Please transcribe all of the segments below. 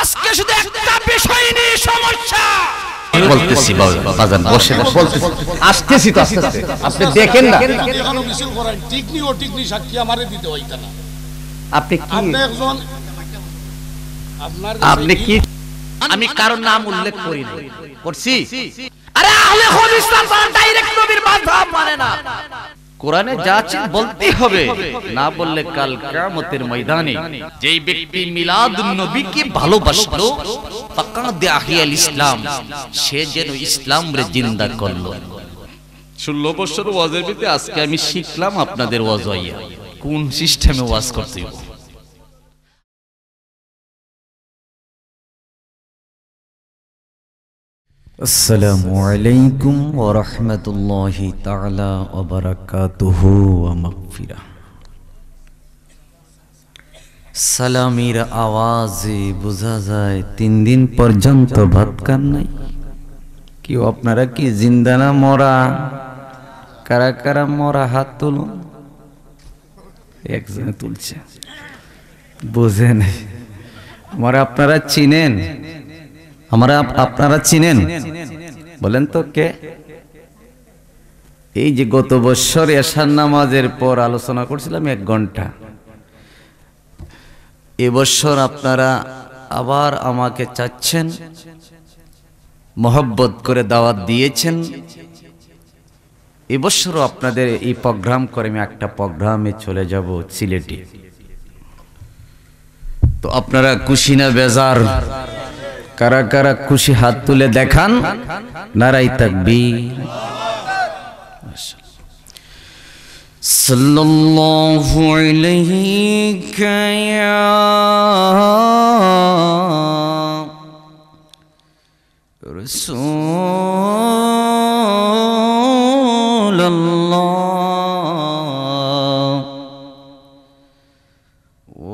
আজকে শুধু একটা বিষয় নিয়ে সমস্যা বলতেছি বাজান বসে বলতেছি আসতেছি তো আস্তে আস্তে আপনি দেখেন না এখনো মিছিল করাই ঠিক নি ও ঠিক নি সাক্ষী আমারে দিতে হইতা না আপনি কি আপনি একজন আপনি কি আমি কারোর নাম উল্লেখ করি না করছি আরে আহলে হাদিস তারা ডাইরেক্ট নবীর মাযহাব মানে না কোরআনে যা আছে বলতেই হবে না বললে কাল কিয়ামতের ময়দানে যেই ব্যক্তি মিলাদুন নবীকে ভালোবাসলো ফাকাদ আহিয়াল ইসলাম সে যেন ইসলামরে জিন্দা করলো 16 বছর ওয়াজের ভিতরে আজকে আমি শিখলাম আপনাদের ওয়াজ হইয়া কোন সিস্টেমে ওয়াজ করতে হবে আসসালামু আলাইকুম ওয়া রাহমাতুল্লাহি তাআলা ওয়া বারাকাতুহু ওয়া মাগফিরাহ সালামির আওয়াজে বোঝা যায় 3 দিন পর্যন্ত ভাত খান নাই কি আপনারা কি জিন্দা না মরা কারা কারা মরা হাত তুলুন একজনে তুলছে বুঝেন মরা আপনারা চিনেন আপনারা চিনেন বলেন তো কে এই যে গত বছর এশার নামাজের পর আলোচনা করছিলাম 1 ঘন্টা এবছর আপনারা আবার আমাকে চাচ্ছেন মোহব্বত করে দাওয়াত দিয়েছেন এবছরও আপনাদের এই প্রোগ্রাম করে আমি একটা প্রোগ্রামে চলে যাব সিলেটে তো আপনারা খুশি না বেজার কারা কারা খুশি হাত তুলে দেখান নারায়ে তাকবীর সাল্লাল্লাহু আলাইহি ইয়া রাসূলুল্লাহ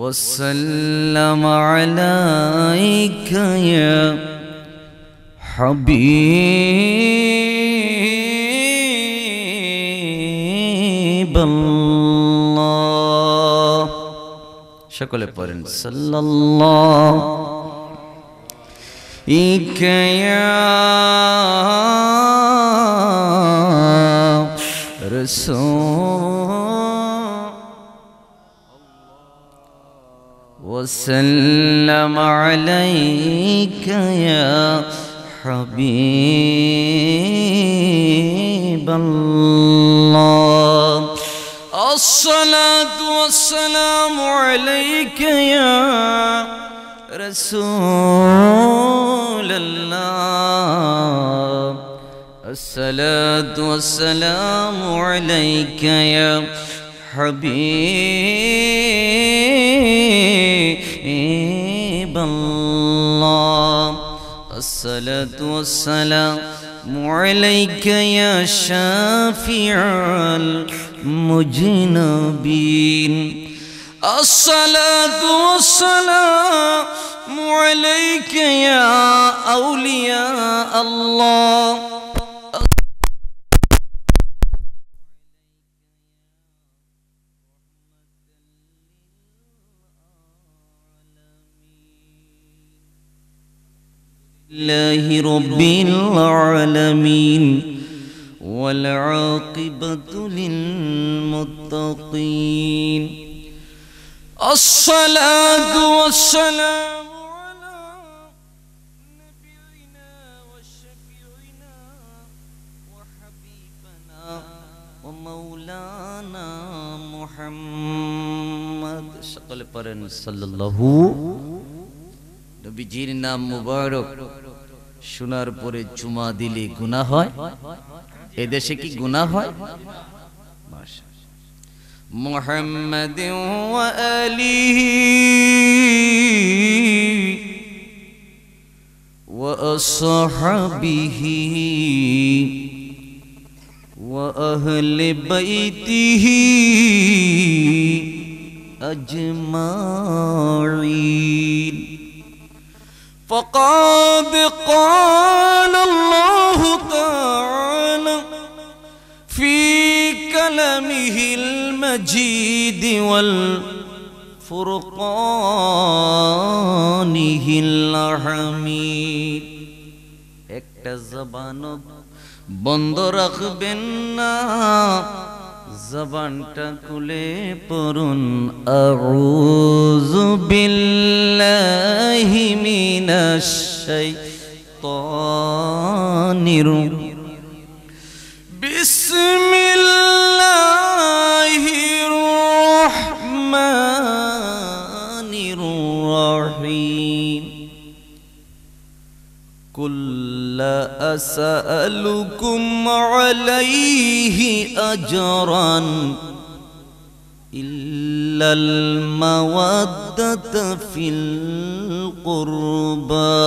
وسلم عليك يا حبيب الله সকলে পড়েন সাল্লাল্লাহু আলাইহি يا رسول وسلم عليك يا حبيب الله الصلاة والسلام عليك يا رسول الله الصلاة والسلام عليك يا حبيب الله الصلاة والسلام عليك يا شافع المذنبين الصلاة والسلام عليك يا أولياء الله لله رب العالمين والعاقبة للمتقين الصلاة والسلام على نبينا وشفيعنا وحبيبنا ومولانا محمد صلى الله নবীজির নাম মুবারক শোনার পরে চুমা দিলে গুনাহ হয় এদেশে কি গুনাহ হয় মুহাম্মাদ ওয়া আলিহি ওয়া আসহাবিহি ওয়া আহলি বাইতিহি আজমাইন فقد قال الله تعالى في كلامه المجيد ফুরকানিহিল হামিদ। একটা জবান বন্ধ রাখবেন না, জবানটা খুলে পড়ুন আউযু বিল্লাহি মিনাশ শাইতানির বিসমিল্লাহির রহমানির রহিম। কুল লা আসআলুকুম আলাইহি আজরান ইল্লাল মাওয়াদ্দাতা ফিল কুরবা।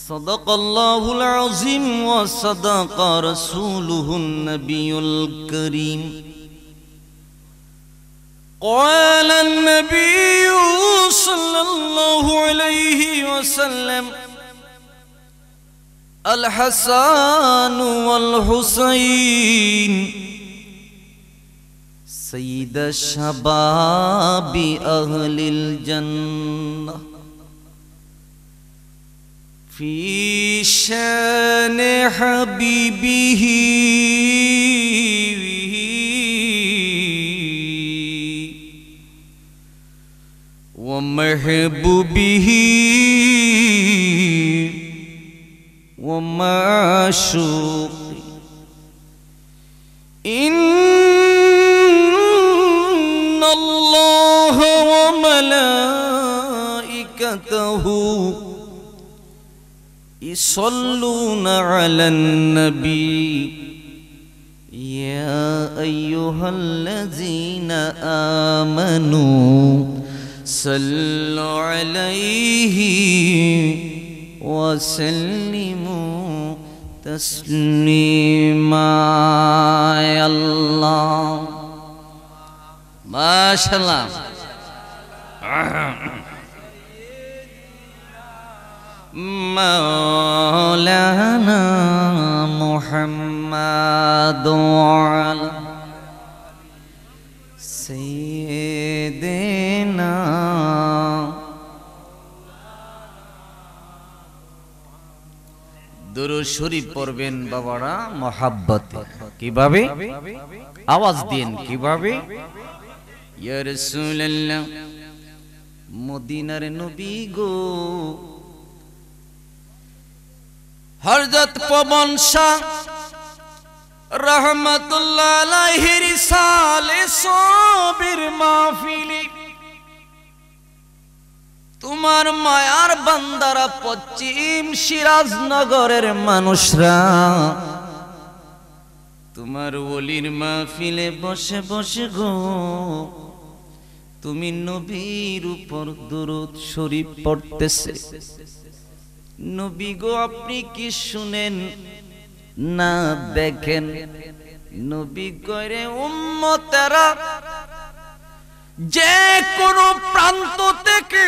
সাদাকাল্লাহুল আযীম ওয়া সাদাকা রাসূলুহুন নাবিয়ুল কারীম। قال النبي صلى الله عليه وسلم الحسن والحسين سيد شباب أهل الجنة في شان حبيبه ومحبوبه ومعشوقه إن الله وملائكته يصلون على النبي يا أيها الذين آمنوا صلوا عليه وسلموا تسليما يا الله ما شاء الله مولانا محمد وعلى سيدنا দুরূদ শরীফ পড়বেন বাবারা মহব্বতে। কিভাবে? আওয়াজ দিন কিভাবে? ইয়া রাসূলুল্লাহ মদিনার নবী গো। হযরত পবন শাহ রহমাতুল্লাহ আলাইহির সালে সবির মাহফিলে তোমার মায়ার বান্দারা পশ্চিম সিরাজনগরের মানুষরা তোমার ওলির মাহফিলে বসে বসে গো তুমি নবীর উপর দুরূদ শরীফ পড়তেছে। নবী গো আপনি কি শুনেন না দেখেন? নবী কইরে উম্মতেরা যে কোনো প্রান্ত থেকে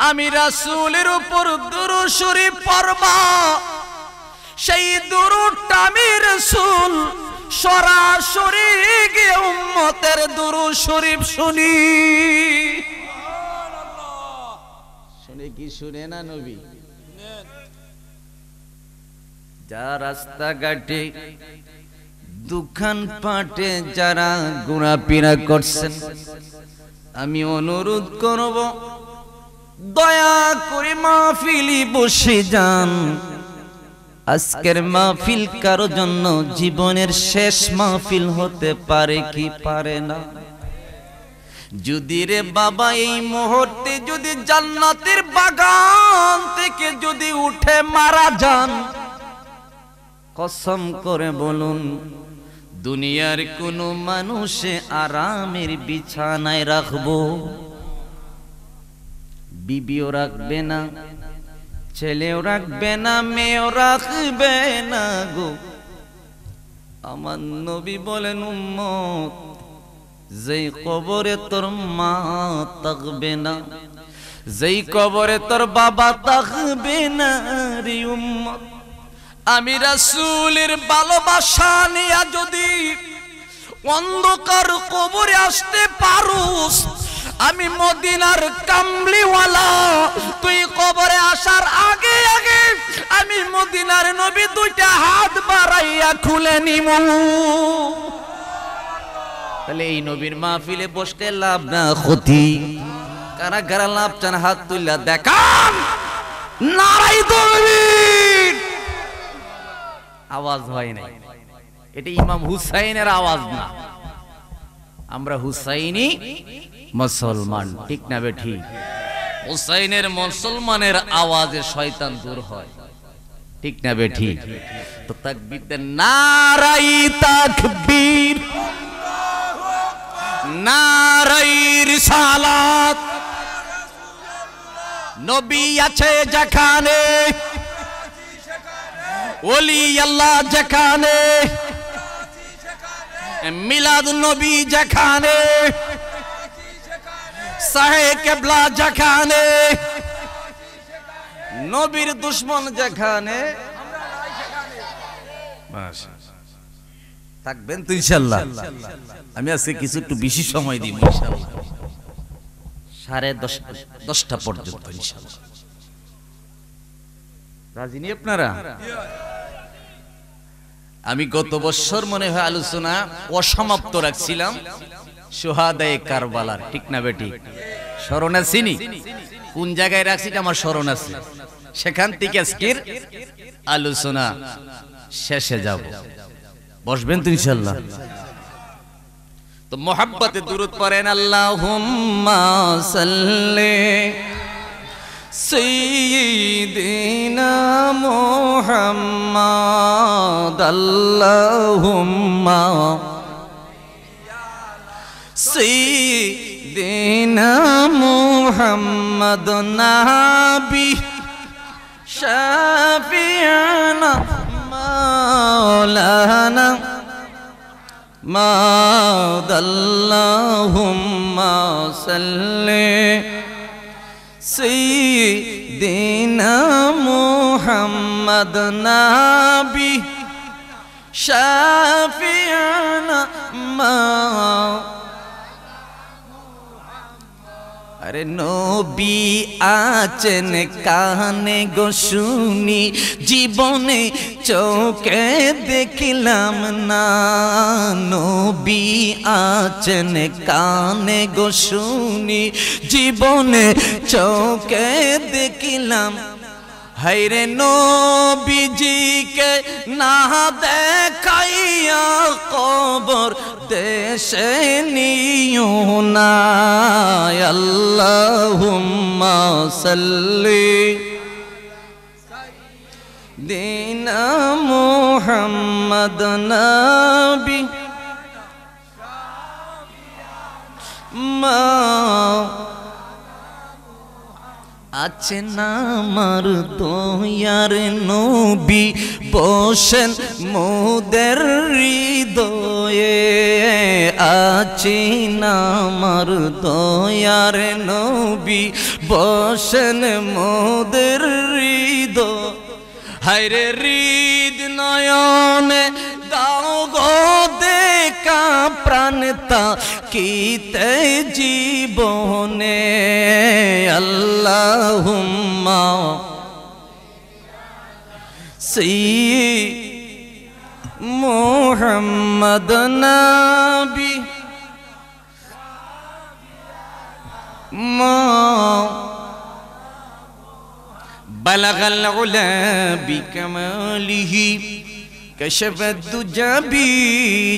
আমি রাসূলের উপর দুরূদ শরীফ পড়বা, সেই দুরূদটা আমি রাসূল সরাসরি গিয়ে উম্মতের দুরূদ শরীফ শুনি। শুনে কি শুনে না নবী? যা রাস্তাঘাটে দোকান পাটে যারা ঘোরাফেরা করছেন আমি অনুরোধ করব দয়া করে মাহফিলে বসে যান। আজকের মাহফিল কারো জন্য জীবনের শেষ মাহফিল হতে পারে কি পারে না? যদি রে বাবা এই মুহূর্তে যদি জান্নাতের বাগান থেকে যদি উঠে মারা যান, কসম করে বলুন দুনিয়ার কোনো মানুষে আরামের বিছানায় রাখবো? বিবিও রাখবে না, ছেলেও রাখবে না, মেয়েও রাখবে না গো। আমার নবী বলেন উম্মত যেই কবরে তোর মা থাকবে না, যেই কবরে তোর বাবা থাকবে না রে উম্মত, আমি রাসূলের ভালোবাসা নিয়া যদি অন্ধকার কবরে আসতে পারুস, আমি মদিনার কামলিওয়ালা, তুই কবরে আসার আগে আগে আমি মদিনার নবী দুইটা হাত বাড়াইয়া খুলে নিমু। তাহলে এই নবীর মাহফিলে বসতে লাভ না ক্ষতি? কারা কারা লাভ চান হাত তুললা দেখান। নারাই তাকবীর। আওয়াজ হয় নাই, এটা ইমাম হুসাইনের আওয়াজ না। আমরা হুসাইনি মুসলমান, ঠিক না বেঠি? হুসাইনের মুসলমানের আওয়াজে শয়তান দূর হয়, ঠিক না বেঠি? তো তাকবীর দেন, নারাই তাকবীর, নারাই রিসালাত। নবী আছে যেখানে, ওলি আল্লাহ যেখানে, মিলাদ নবী যেখানে, সাহে কেবলা যেখানে, নবীর দুশ্মন যেখানে, থাকবেন তো ইনশাআল্লাহ। আমি আজকে কিছু একটু বেশি সময় দিব ইনশাআল্লাহ, 10:30 পর্যন্ত ইনশাআল্লাহ। রাজি নি আপনারা? আমি গত বছর মনে হয় আলোচনা অসমাপ্ত রাখছিলাম শুহাদায়ে কারবালার, ঠিক না বেটি? স্মরণ আছেনি? কোন জায়গায় রাখছি আমার স্মরণ আছে। সেখান থেকে আজকের আলোচনা শেষে যাব। বসবেন তো ইনশাআল্লাহ? তো মোহাব্বতে দুরূদ পড়েন, আল্লাহুম্মা সাল্লি সাইয়্যিদিনা মুহাম্মাদ, আল্লাহুম্মা সাইয়্যিদিনা মুহাম্মাদ, নাবি শাফিয়ানা মাওলানা মাদ, আল্লাহুম্মা সাল্লি সাইয়্যিদিনা মুহাম্মাদ, নাবি শাফিয়ানা মাওলানা। আরে নবী আছেন কানে গো শুনি, জীবনে চোখে দেখিলাম না। নবী আছেন কানে গো শুনি, জীবনে চোখে দেখিলাম। হায়রে নবীজিকে না দেখাইয়া কবর দেশে নিও না। আল্লাহুম্মা সাল্লি সাইয়্যিদিনা মুহাম্মাদ, নাবি মা আছেন আমার দয়ার নবী, বসেন মোদের হৃদয়ে। আছেন আমার দয়ার নবী, বসেন মোদের হৃদয়। হায়রে হৃদ নয়নে দাও গো দেখা, প্রাণতা কিতে জীবনে। আল্লাহুম্মা সাইয়্যিদিনা মুহাম্মাদ, নাবি মা বালাগাল উলা বিকামালিহি, كشفت الدجى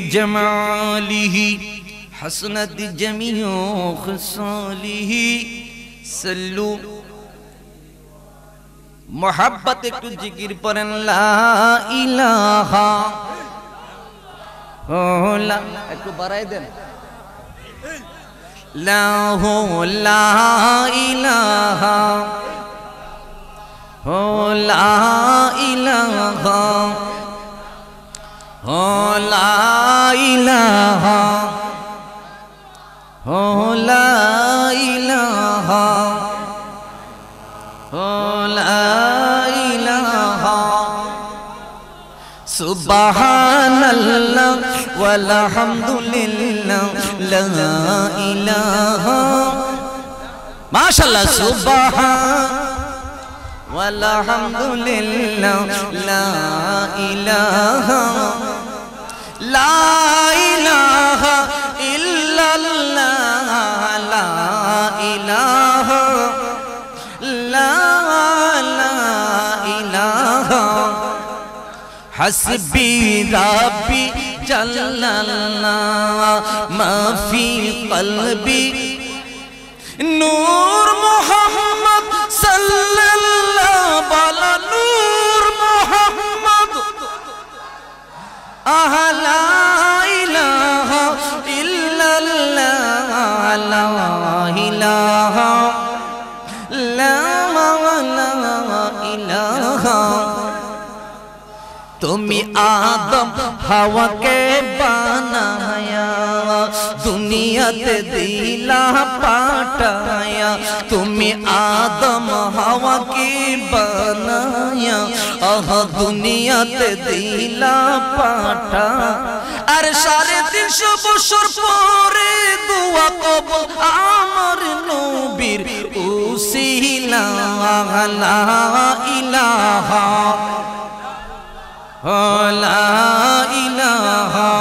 بجماله، حسنت جميع خصاله। صلوا محبت একটু জিকির পড়েন, লা ইলাহা লা, একটু বাড়াই দেন, লা ইলাহা লা ইলাহা লা ইলাহা লা ইলাহা লা ইলাহা। সুবহানাল্লাহ ওয়ালহামদুলিল্লাহ লা ইলাহা মাশাআল্লাহ সুবহান ওয়ালহামদুলিল্লাহ লা ইলাহা লা ইলাহা ইল্লাল্লাহ লা ইলাহা লা ইলাহা হাসবি রাব্বি জাল্লাল্লাহ মা ফি কলবি নূর মুহাম্মদ সাল্লাল্লাহু বালা নূর মুহাম্মদ লা ইলাহা ইল্লাল্লাহ লা ইলাহা লা ইলাহা তুমি আদম হাওয়াকে বানায়া দুনিয়াতে দিলা পাঠায়া তুমি আদম হাওয়াকে বানায়া দুনিয়াতে দিলা পাঠা আর 350 বছর পরে দোয়া কবুল আমার নবীর উসিলা লা ইলাহা লা ইলাহা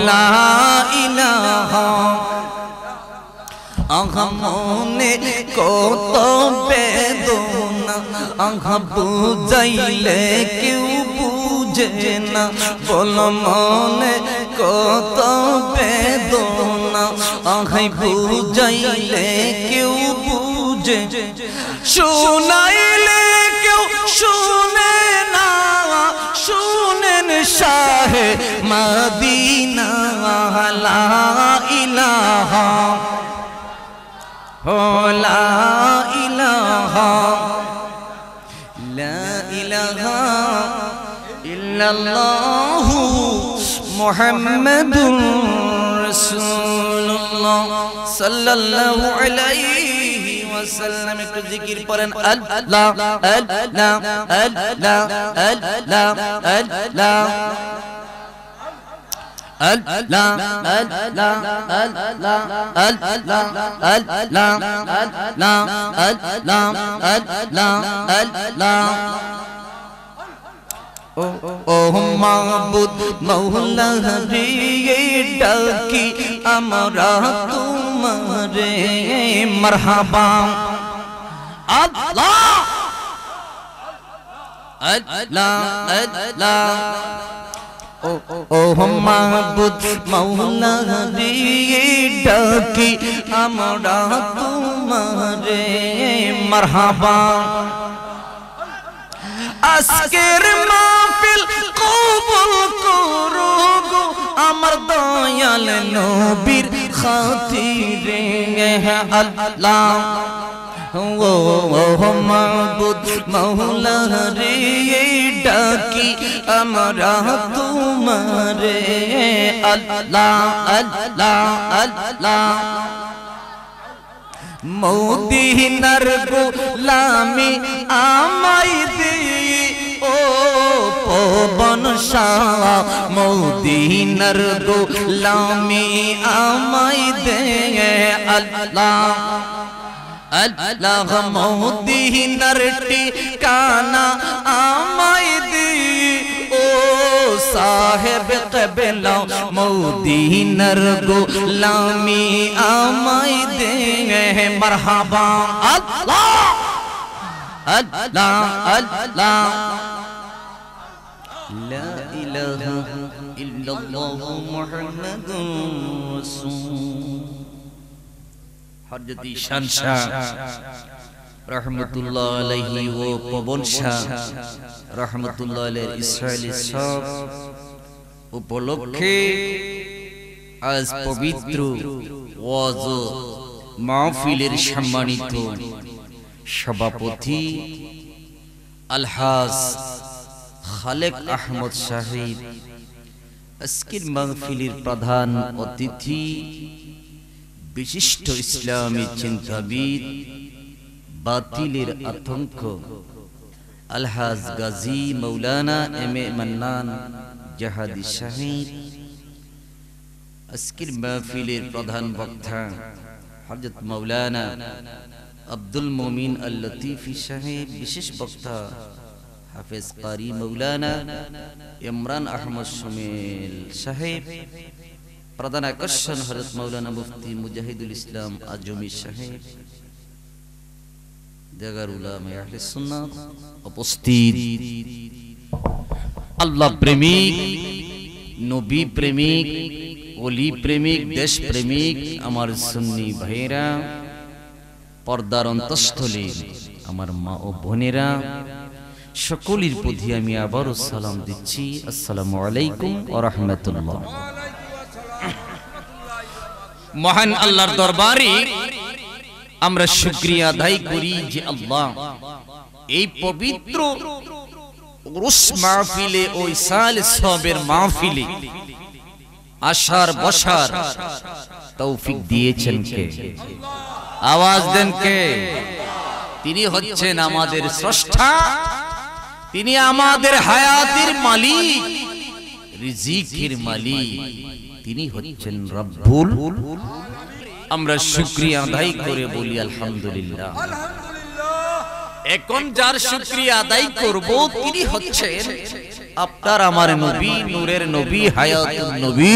লা ইলাহা মনে কত বেদনা বুঝাইলে কেউ বুঝে না বল মনে কত বেদনা বুঝাইলে কেউ বুঝে শোনাইলে কেউ শুনে না শুনেন শাহে মদিনা লা ইলাহা লা ইলাহা লা ইলাহা ইল্লাল্লাহু মুহাম্মাদুর রাসূলুল্লাহ সাল্লাল্লাহু আলাইহি ওয়াসাল্লাম একটু জিকির করেন আল্লাহ আল্লাহ আল্লাহ আল্লাহ আল্লাহ Allah Allah Allah Allah Allah Allah Allah Allah ও মাবুদ মওলা রে ডাকি আমরা তোমারে মারহাবা আল্লাহ আল্লাহ আল্লাহ ও মাবুদ মওলা রে ডাকি আমরা তোমারে মারহাবা আজকের মাহফিল কবুল করো গো আমার দয়াল নবীর খাতিরে আল্লাহ ও মাবুদ মওলা রে ডাকি আমরা তোমারে আল্লাহ আল্লাহ আল্লাহ মদিনার গোলামি আমায় দে ও পবন শাহ মদিনার গোলামি আমায় দে আল্লাহ আল্লাহ মদিনার ঠিকানা আমায় দে ও সাহেব কবলা মদিনার গোলামি আমায় দে মারহাবা আল্লাহ আল্লাহ আল্লাহ লা ইলাহা ইল্লাল্লাহু মুহাম্মাদুর রাসূল হযরত ঈশান শাহ রহমতুল্লাহ আলাইহি ও পবন শাহ রহমতুল্লাহ আলাইহির ইসরাইলি সব উপলক্ষে আজ পবিত্র ওয়াজ মাহফিলের সম্মানিত সভাপতি আলহাজ খালেক আহমদ সাহেব, আজকের মাহফিলের প্রধান অতিথি বিশিষ্ট ইসলামী চিন্তাবিদ, বাতিলের আতঙ্ক আলহাজ গাজী মৌলানা এম এ মান্নান জাহাদি সাহেব, আজকের মাহফিলের প্রধান বক্তা হযরত মাওলানা আব্দুল মুমিন আল লতিফি সাহেব, বিশেষ বক্তা হাফেজ কারি মাওলানা ইমরান আহমদ সুমেল সাহেব, প্রধান আকর্ষণ হযরত মাওলানা মুফতি মুজাহিদুল ইসলাম আজমি সাহেব, দেগার উলামা আহলে সুন্নাত উপস্থিত, আল্লাহ প্রেমিক, নবী প্রেমিক, ওলি প্রেমিক, দেশ প্রেমিক আমার সুন্নি ভাইরা, পর্দার অন্তঃস্থলে আমার মা ও বোনেরা, সকলের প্রতি আমি আবারও সালাম দিচ্ছি। আসসালামু আলাইকুম ওয়া রাহমাতুল্লাহ। মহান আল্লাহর দরবারে আমরা শুকরিয়া আদায় করি যে আল্লাহ এই পবিত্র উরুস মাহফিলে, ওই সাল সবের মাহফিলে আসার বসার তৌফিক দিয়েছেন কে? আওয়াজ দেন কে? তিনি হচ্ছেন আমাদের স্রষ্টা, তিনি আমাদের হায়াতের মালিক, রিজিকের মালিক, তিনি হচ্ছেন রব্বুল। আমরা শুকরিয়া আদায় করে বলি আলহামদুলিল্লাহ। এখন যার শুকরিয়া আদায় করব তিনি হচ্ছেন আপনার আমার নবী, নূরের নবী, হায়াতুন নবী,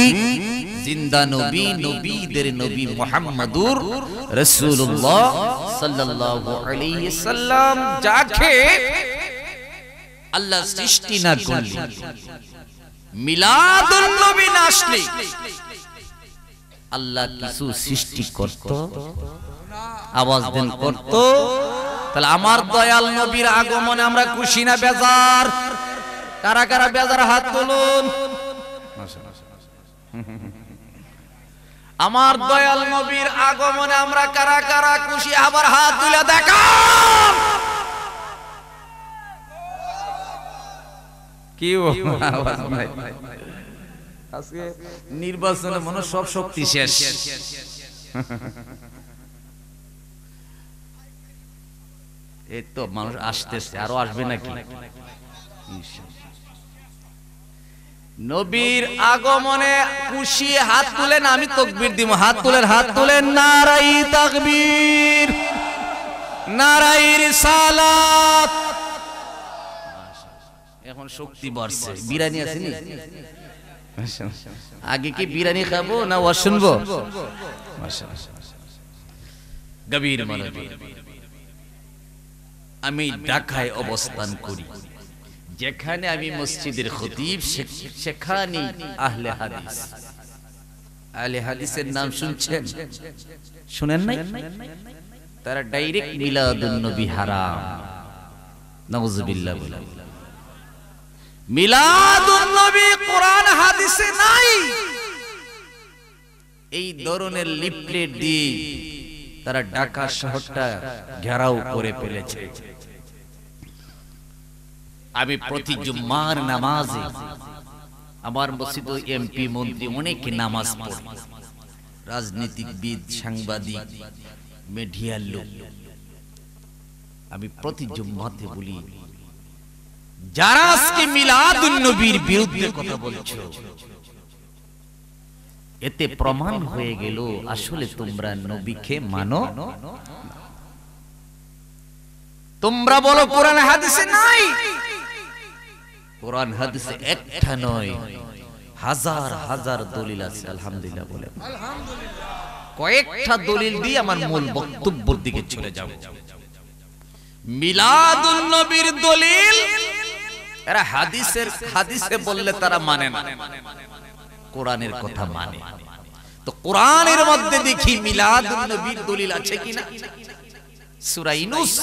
জিন্দা নবী, নবীদের নবী মুহাম্মাদুর রাসূলুল্লাহ সাল্লাল্লাহু আলাইহি সাল্লাম, যাকে আল্লাহ সৃষ্টি না করলে, মিলাদুন নবী না আসলে আল্লাহ কিছু সৃষ্টি করত? আওয়াজ দেন করত? তাহলে আমার দয়াল নবীর আগমনে আমরা খুশি না বেজার? কারা কারা বেজার হাত তুলুন। আমার দয়াল নবীর আগমনে আমরা কারা কারা খুশি, আবার হাত তুলে দেখান। কি আওয়াজ নাই? আজকে নির্বাচনে মনে সব শক্তি শেষ। এই তো মানুষ আসতেছে, আরো আসবে নাকি? নবীর আগমনে খুশি, হাত তুলেন, আমি তাকবীর দিব। হাত তুলেন, হাত তুলেন। নারাই তাকবীর, নারাই রিসালাত। এখন শক্তি বাড়ছে। বিরিয়ানি আছে নি? আগে কি বিরিয়ানি খাবো না ওয়াজ শুনবো? গভীর মনোযোগ। আমি ঢাকায় অবস্থান করি, যেখানে আমি মসজিদের খতিব, সেখানে আহলে হাদিস। আহলে হাদিসের নাম শুনছেন? শুনেন নাই? তারা ডাইরেক্ট মিলাদুন নবী হারাম, নাউজুবিল্লাহ বলে। মিলাদুন নবী কোরআন হাদিসে নাই। এই ধরনের লিফলেট দিয়ে তারা ঢাকা শহরটা ঘেরাও করে ফেলেছে। আমি প্রতি জুম্মার নামাজে আমার মসজিদে এমপি, মন্ত্রী অনেকে নামাজ পড়ে, রাজনীতিবিদ, সাংবাদিক, মিডিয়ার লোক। আমি প্রতি জুম্মাতে বলি, যারা আজকে মিলাদুন নবীর বিরুদ্ধে কথা বলছো, এতে প্রমাণ হয়ে গেল আসলে তোমরা নবীকে মানো। তোমরা বলো কোরআন হাদিসে নাই। কোরআন হাদিসে একটা নয়, হাজার হাজার দলিল আছে। আলহামদুলিল্লাহ বলে, কয়েকটা দলিল দিয়ে আমার মূল বক্তব্যের দিকে চলে যাব। মিলাদুন নবীর দলিল এরা হাদিসে বললে তারা মানে না, কোরআনের কথা মানে। তো কোরআনের মধ্যে দেখি মিলাদুন নবীর দলিল আছে কিনা। সূরা ইউনূস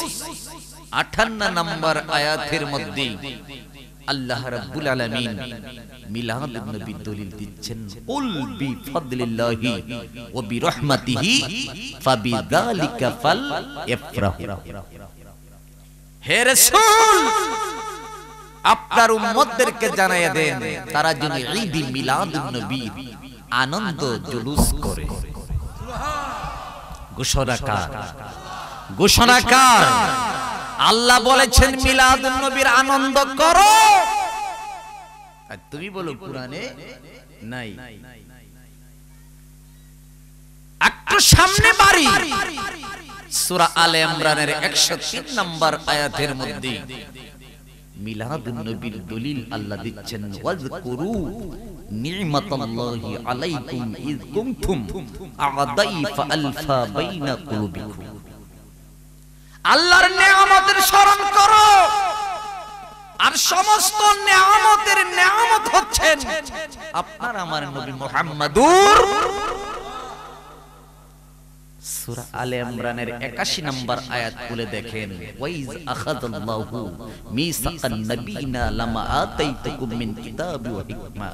58 নম্বর আয়াতের মধ্যে আল্লাহ রাব্বুল আলামিন মিলাদুন নবীর দলিল দিচ্ছেন, কুল বিফাদলিল্লাহি ওয়া বিরহমাতিহি ফাবিযালিকা ফালইফরাহু। হে রাসূল, আপনার উম্মতদেরকে জানাইয়া দেন তারা যেন ঈদ মিলাদুন নবীর আনন্দ জুলুস করে। ঘোষণাকার আল্লাহ বলেছেন মিলাদুন নবীর আনন্দ করো। আর তুমি বলো কোরআনে নাই। একটু সামনে বাড়ি সূরা আলে ইমরানের 103 নম্বর আয়াতের মধ্যে মিলাদুন নবীর দলিল আল্লাহ দিচ্ছেন, ওয়াজকুরু নি'মাতাল্লাহি আলাইকুম ইয কুনতুম আ'দাই ফাআলফা বাইনা কুলুবিকুম। আল্লাহর নিয়ামতের স্মরণ করো, আর সমস্ত নিয়ামতের নিয়ামত হচ্ছেন আপনার আমার নবী মুহাম্মাদুর। সূরা আলে ইমরানের 81 নম্বর আয়াত খুলে দেখেন, ওয়াইজ আখাযাল্লাহু মিসাকান নাবিয়িনা লামা আতাইতুকুম মিন কিতাবি ওয়া হিকমা।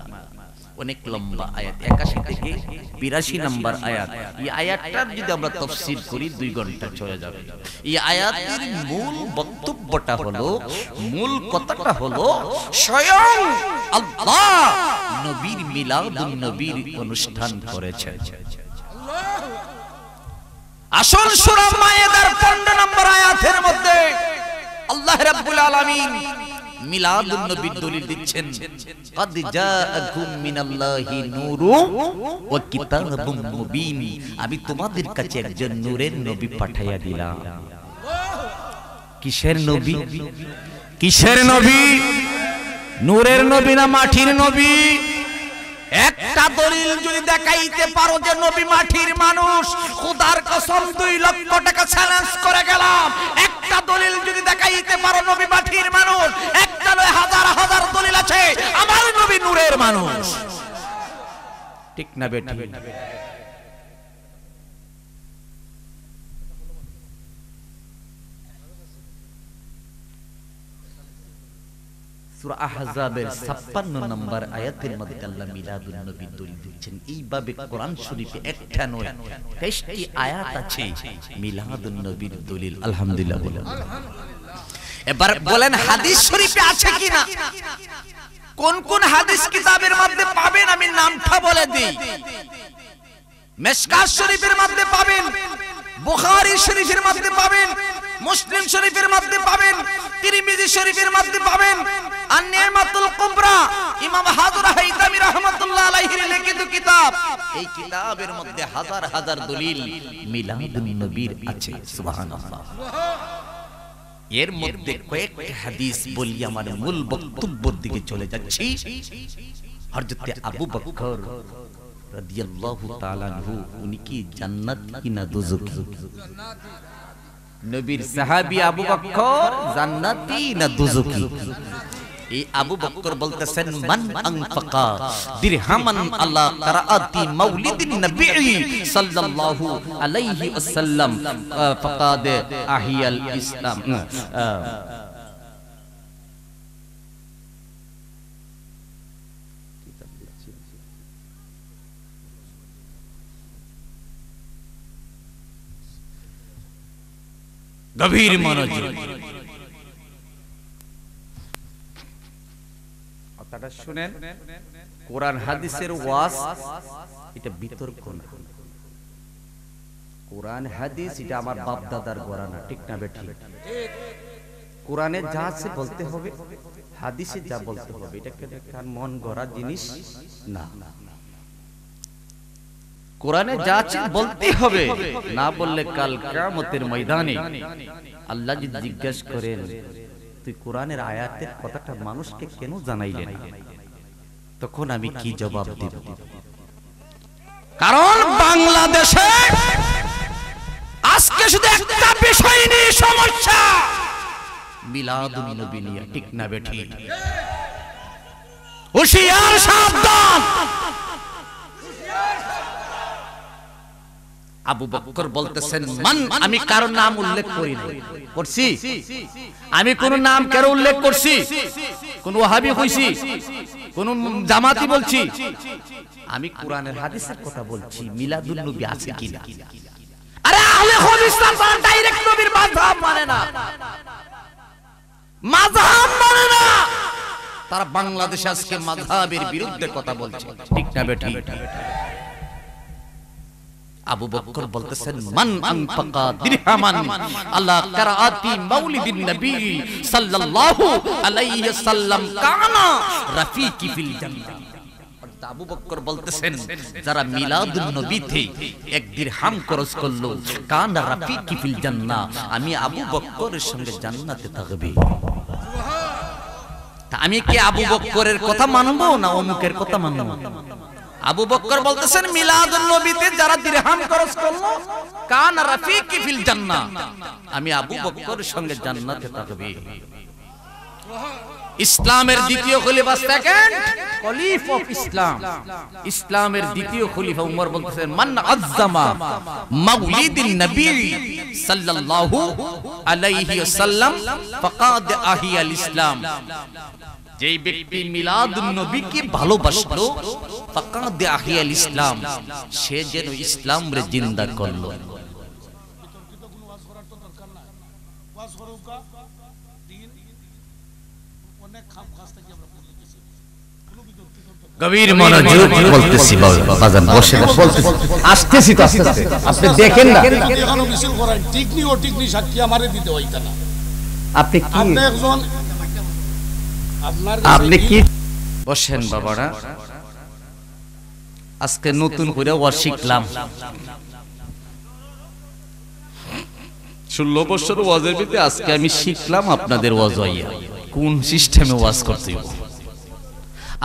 অনেক লম্বা আয়াত, 81 থেকে 82 নম্বর আয়াত। এই আয়াতটার যদি আমরা তাফসীর করি 2 ঘন্টা চলে যাবে। এই আয়াতের মূল বক্তব্যটা হলো, মূল কথাটা হলো, স্বয়ং আল্লাহ নবীর মিলাদুন নবীর অনুষ্ঠান করেছেন। আসল সূরা মায়েদার 15 নম্বর আয়াতের মধ্যে আল্লাহ রাব্বুল আলামিন মিলাদুন নবীর দলিল দিচ্ছেন, قد جاءكم من الله نور وكتاب مبين। আমি তোমাদের কাছে একজন নূরের নবী পাঠাইয়া দিলাম। কিসের নবী? কিসের নবী? নূরের নবী না মাটির নবী? একটা দলিল যদি দেখাইতে পারো যে নবী মাটির মানুষ, খোদার কসম 2 লক্ষ টাকা চ্যালেঞ্জ করে গেলাম। একটা দলিল যদি দেখাইতে পারো নবী মাটির মানুষ, একটা নয় হাজার হাজার দলিল আছে আমার নবী নূরের মানুষ। ঠিক না বেটি? সূরা আহজাবের 56 নম্বর আয়াতের মধ্যে আল্লাহ মিলাদুন নবীর দলিল দিচ্ছেন। এইভাবে কোরআন শরীফে একটা নয় 23টি আয়াত আছে মিলাদুন নবীর দলিল। আলহামদুলিল্লাহ বলেন। এবার বলেন হাদিস শরীফে আছে কিনা? কোন কোন হাদিস কিতাবের মধ্যে পাবেন আমি নামটা বলে দিই। মিশকাত শরীফের মধ্যে পাবেন, বুখারী শরীফের মধ্যে পাবেন, মুসলিম শরীফের মধ্যে পাবেন, তিরমিজি শরীফের মধ্যে পাবেন, আন-নি'মাতুল কুবরা ইমাম হাজর হাইতামি রাহমাতুল্লাহ আলাইহির লিখিত কিতাব। এই কিতাবের মধ্যে হাজার হাজার দলিল মিলাদুন নবীর আছে। সুবহানাল্লাহ। এর মধ্যে কয়েকটা হাদিস বলি আমার মূল বক্তব্যের দিকে চলে যাচ্ছি। হযরত আবু বকর রাদিয়াল্লাহু তাআলা আনহু উনি কি জান্নাত কি না দোজখী? নবীর সাহাবী আবু বকর জান্নাতি না দোজখী? এই আবু বকর বলতেছেন, মান আনফাকা দিরহামান আলা কিরাআতি মাউলিদিন নবী সাল্লাল্লাহু আলাইহি ওয়াসাল্লাম ফাকাদ আহিয়াল ইসলাম। গভীর মনোযোগ, কথাটা শুনেন। কোরআন হাদিসের ওয়াজ এটা বিতর্ক না। কোরআন হাদিস এটা আমার বাপ দাদার গড়া না। ঠিক না বেটি? কোরআনে যা আছে বলতে হবে, হাদিসে যা বলতে হবে, এটা কার মন গড়া জিনিস না। কোরআনে যা আছে বলতে হবে, না বললে কাল কিয়ামতের ময়দানে আল্লাহ যদি জিজ্ঞাসা করেন তুই কোরআনের আয়াতের কথাটা মানুষকে কেন জানাইলে না, তখন আমি কি জবাব দেব? কারণ বাংলাদেশে আজকে শুধু একটা বিষয় নিয়ে সমস্যা, মিলাদুন নবী নিয়ে। ঠিক না বেঠি? হুঁশিয়ার, সাবধান। আবু বকর বলতেছেন, মান, আমি কারো নাম উল্লেখ করি না। করছি? আমি কোন নাম কেন উল্লেখ করছি? কোন ওয়াহাবি কইছি? কোন জামাতি বলছি? আমি কোরআনের হাদিসের কথা বলছি। মিলাদুন নবী আছে কিনা? আরে আহলে হাদিসরা তারা ডাইরেক্ট নবীর মাযহাব মানে না, মাযহাব মানে না। তারা বাংলাদেশে আজকে মাযহাবের বিরুদ্ধে কথা বলছে। ঠিক না বেঠি? আবু বকর বলতেছেন মান আনফাকা দিরহামান আলা কিরাআতি মাউলিদিন নবী সাল্লাল্লাহু আলাইহি ওয়াসাল্লাম কানা রাফিকি ফিল জান্নাহ। আবু বকর বলতেছেন যারা মিলাদুন নবীতে এক দিরহাম খরচ করলো কানা রাফিকি ফিল জান্নাহ, আমি আবু বকরের সঙ্গে জান্নাতে থাকবে। তা আমি কি আবু বকরের কথা মানবো না অমুকের কথা মানবো? আবু বকর বলতেছেন মিলাদুন নবীতে যারা দিরহাম খরচ করলো কানা রাফিকি ফিল জান্নাহ, আমি আবু বকরের সঙ্গে জান্নাতে থাকবে। ইসলামের দ্বিতীয় খলিফা সেকেন্ড খলিফা অফ ইসলাম, ইসলামের দ্বিতীয় খলিফা উমর বলতেছেন মান আযযামা মাউলিদিন নবী সাল্লাল্লাহু আলাইহি ওয়াসাল্লাম ফাকাদ আহিয়াল ইসলাম। যেই ব্যক্তি মিলাদুন নবীকে ভালোবাসলো ফাকাদ আহিয়াল ইসলাম, সে যেন ইসলামরে জিন্দা করলো। গভীর মনোযোগ বলতেছি বাজান, বসে বলতেছি, আসতেছি তো আস্তে আস্তে, আপনি দেখেন না এখানে মিছিল করাই ঠিক নি ও ঠিক নি সাক্ষী আমারে দিতে হয় না। আপনি কি আপনি একজন আপনি কি বসেন বাবারা, আজকে নতুন করে ওয়াজ শিখলাম। 16 বছর ওয়াজের ভিতরে আজকে আমি শিখলাম আপনাদের ওয়াজ হইয়া কোন সিস্টেমে ওয়াজ করতে হবে।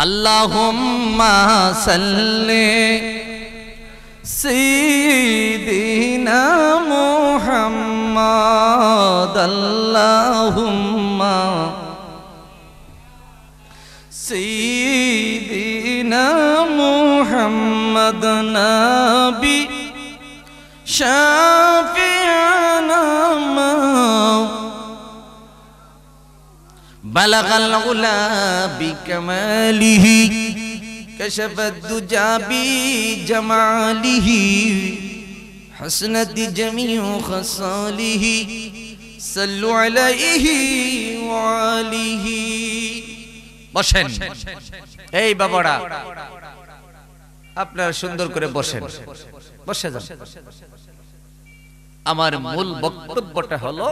আল্লাহুম্মা সাল্লি সাইয়্যিদিনা মুহাম্মাদ, আল্লাহুম্মা সাইয়্যিদিনা মুহাম্মাদ নবী শাফি'ানা মা বালাগাল উলা বিকামালিহি কাশাফাদ দুজা বিজামালিহি হাসনাত জামিউ খাসালিহি সাল্লু আলাইহি ওয়া আলিহি। বসেন এই বাবারা, আপনারা সুন্দর করে বসেন, বসে যান। আমার মূল বক্তব্যটা হলো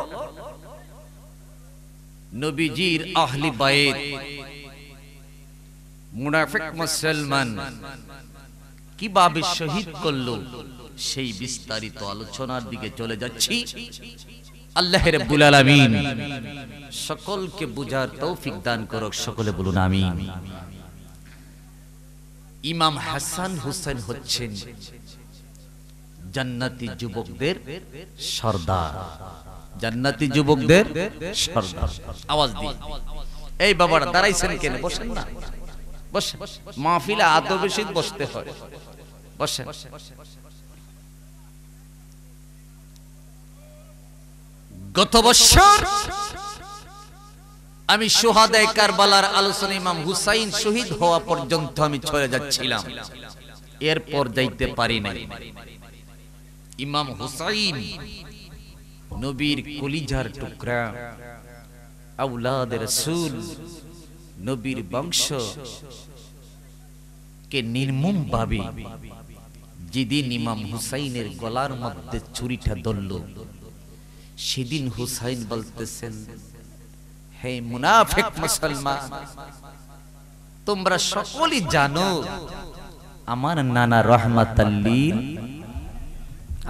নবীজির আহলি বাইত মুনাফিক মুসলমান কিভাবে শহীদ করলো সেই বিস্তারিত আলোচনার দিকে চলে যাচ্ছি। আল্লাহ রাব্বুল আলামিন সকলকে বুঝার তৌফিক দান করুক, সকলে বলুন আমিন। ইমাম হাসান হুসেন হচ্ছেন জান্নাতি যুবকদের সর্দার, জান্নাতি যুবকদের সর্দার। আওয়াজ দিন। এই বাবারা দাঁড়াইছেন কেন? বসেন না, বসেন। মাহফিলে আদবে সহিত বসতে হয়, বসেন। গত বছর আমি শুহাদায়ে কারবালার আলোচনা ইমাম হুসাইন শহীদ হওয়া পর্যন্ত আমি চলে যাচ্ছিলাম, এরপর যাইতে পারি নাই। ইমাম হুসাইন নবীর কলিজার টুকরা, আওলাদ রাসূল, নবীর বংশ কে নির্মম ভাবে যেদিন ইমাম হুসাইনের গলার মধ্যে ছুরিটা ধরল, সেদিন হুসাইন বলতেছেন, হে মুনাফিক মুসলমান, তোমরা সকলেই জানো আমার নানা রাহমাতাল লিল,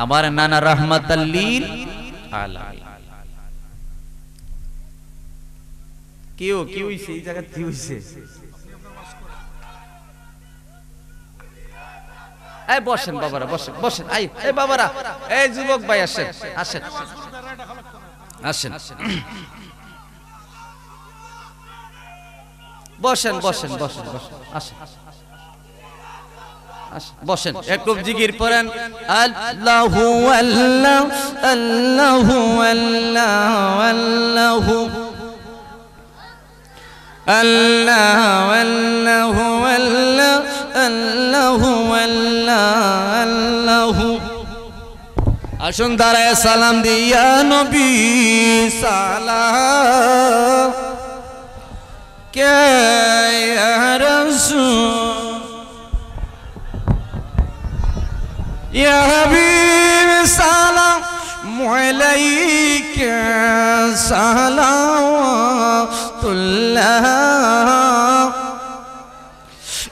আমার নানা রাহমাতাল লিল আলামিন। কি হইছে এই জায়গা? কি হইছে? এই বসেন বাবারা, বসেন বসেন। এই বাবারা, এই যুবক ভাই আসেন, আসেন আসেন, বসেন বসেন বসেন বসেন, আসেন বসেন। একটু জিকির পড়েন। আল্লাহু আল্লাহ আল্লাহু আল্লাহ আল্লাহু আল্লাহ আল্লাহু আল্লাহ আল্লাহু আল্লাহু। আসুন দাঁড়ায় সালাম দিয়া নবী সালাম কে রাসূল ইয়া হাবিব আলাইকা সালাওয়াতুল্লাহ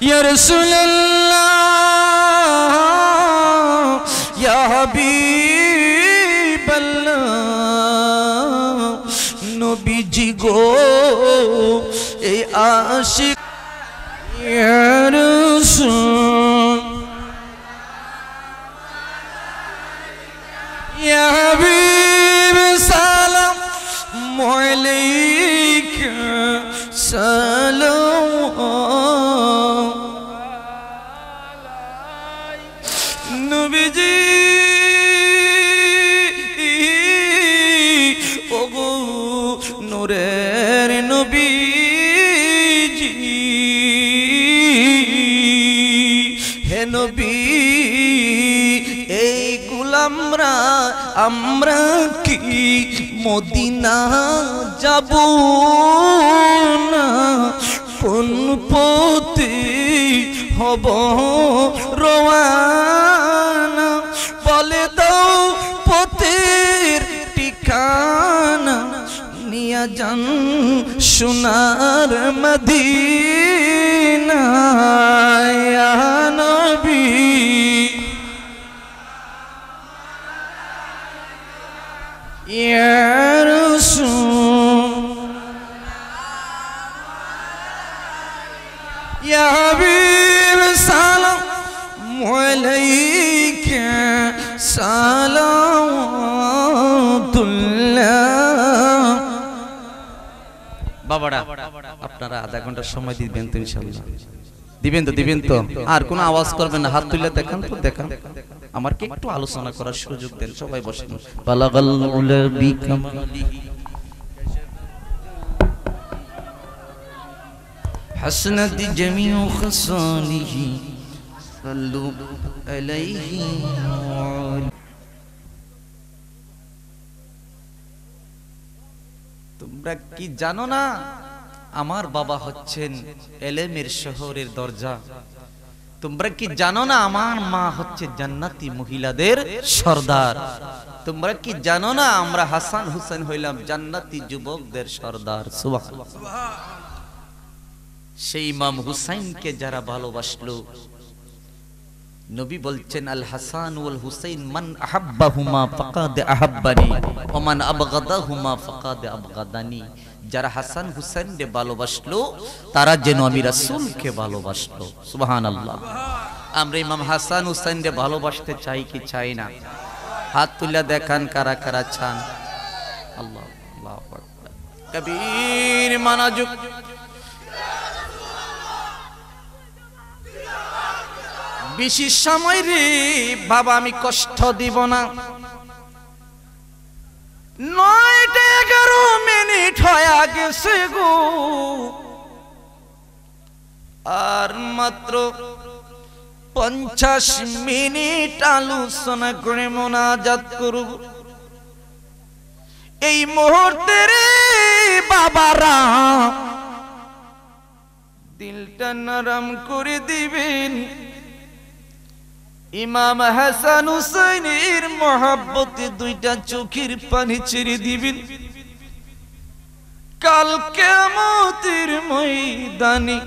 ইয়া রাসূলুল্লাহ ইয়া হাবিবাল্লাহ নবীজি গো এই আশিক ইয়া রাসূল ইয়া হাবিব সালাম আলাইকা সালাম নবীজি ওগো নূরের নবীজি হে নবী এই গোলামরা আমরা কি মদিনা যাব না কোন পথে হব রওয়ানা বলে দাও পথের ঠিকানা নিয়া যান সোনার মদিনা ইয়া নবী ইয়া রাসূল ইয়া হাবিব সালাম আলাইকা সালাওয়াতুল্লাহ বাবারা আপনারা আধা ঘন্টা সময় দিবেন তো ইনশাআল্লাহ দিবেন তো আর কোনো আওয়াজ করবেন না হাত তুলে দেখান তো দেখান আমার কি একটু আলোচনা করার সুযোগ দেন সবাই বসেন বালাগাল উলা বিকামালিহি হাসনাত জামিউ খাসালিহি সাল্লু আলাইহি তোমরা কি জানো না আমার বাবা হচ্ছেন এলেমের শহরের দরজা তোমরা কি জানো না আমার মা হচ্ছে জান্নাতি মহিলাদের সর্দার তোমরা কি জানো না আমরা হাসান হুসেন হইলাম জান্নাতি যুবকদের সর্দার সুবহানাল্লাহ সেই ইমাম হুসাইনকে যারা ভালোবাসলো নবী বলছেন আল হাসান ওয়াল হুসাইন মান আহাব্বাহুমা ফাকাদ আহাব্বানি ওয়া মান আবগাদাহুমা ফাকাদ আবগাদানি যারা হাসান হুসাইনকে ভালোবাসলো তারা যেন আমি রাসূলকে ভালোবাসলো সুবহানাল্লাহ আমরা ইমাম হাসান হুসাইনকে ভালোবাসতে চাই কি চাই না হাত তুলে দেখান কারা কারা চান আল্লাহ আল্লাহু আকবার কবীর মানাজুক বেশি সময় রে বাবা আমি কষ্ট দিব না 9-11 মিনিট হয়ে গেছে গো আর মাত্র 50 মিনিট আলোচনা করে মোনাজাত করব এই মুহূর্তে রে বাবারা দিলটা নরম করে দিবেন ইমাম হাসান হুসাইনের মহব্বতে দুইটা চোখের পানি ছেড়ে দিবেন কাল কিয়ামতের ময়দানে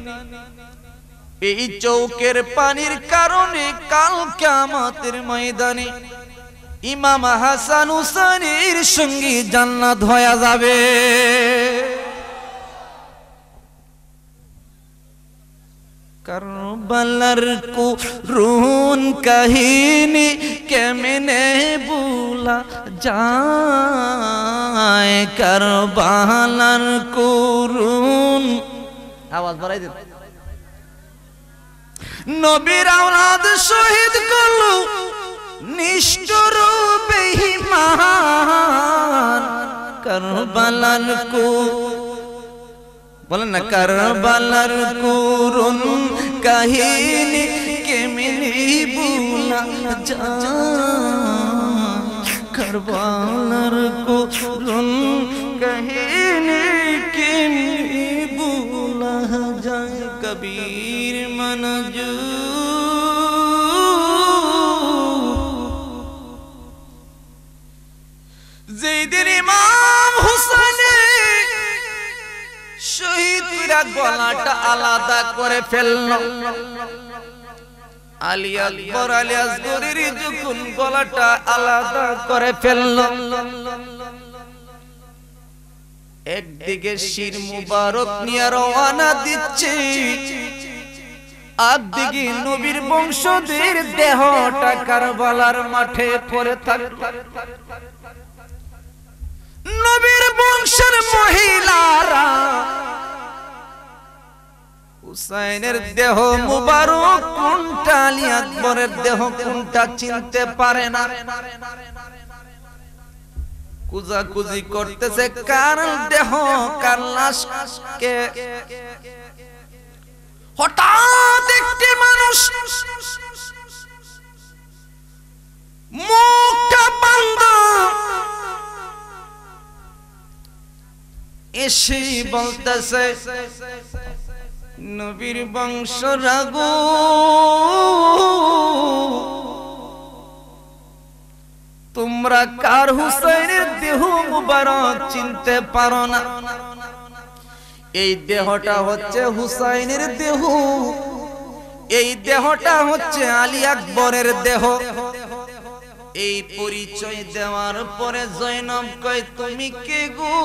এই চোখের পানির কারণে কাল কিয়ামতের ময়দানে ইমাম হাসান হুসাইনের সঙ্গে জান্নাত হয়ে যাবে কারবালার করুণ কাহিনী কেমনে ভুলা যায় কারবালার করুণ আওয়াজ বাড়াই দেন নবীর আওলাদ শহীদ করলো নিষ্ঠুর বেঈমান কারবালার বলেন না কারবালার করুণ কাহিনী কেমনে ভুলা যায় কারবালার করুণ কাহিনী কেমনে ভুলা যায় কবীর মনজু যেই দিন ইমাম হুসাইন শহীদরা গলাটা আলাদা করে ফেলল, আলী আকবর আলী আসগরীর যখন গলাটা আলাদা করে ফেলল, একদিকে শির মুবারক নিয়ে রওনা দিচ্ছে, একদিকে নবীর বংশধর দেহটা কারবালার মাঠে পড়ে থাকে। নবীর বংশের মহিলারা হুসাইনের দেহ মুবারক কোনটা, আলী আকবরের দেহ কোনটা চিনতে পারে না। কুজাকুজি করতেছে কার দেহ কার লাশ কে। হঠাৎ একটি মানুষ মুখটা বন্ধ এসে বলতেছে, নবীর বংশ রাগো, তোমরা কার হুসাইনের দেহ মুবারক চিনতে পারো না? এই দেহটা হচ্ছে হুসাইনের দেহ, এই দেহটা হচ্ছে আলী আকবরের দেহ। এই পরিচয় দেওয়ার পরে জয়নব কয়, তুমি কে গো?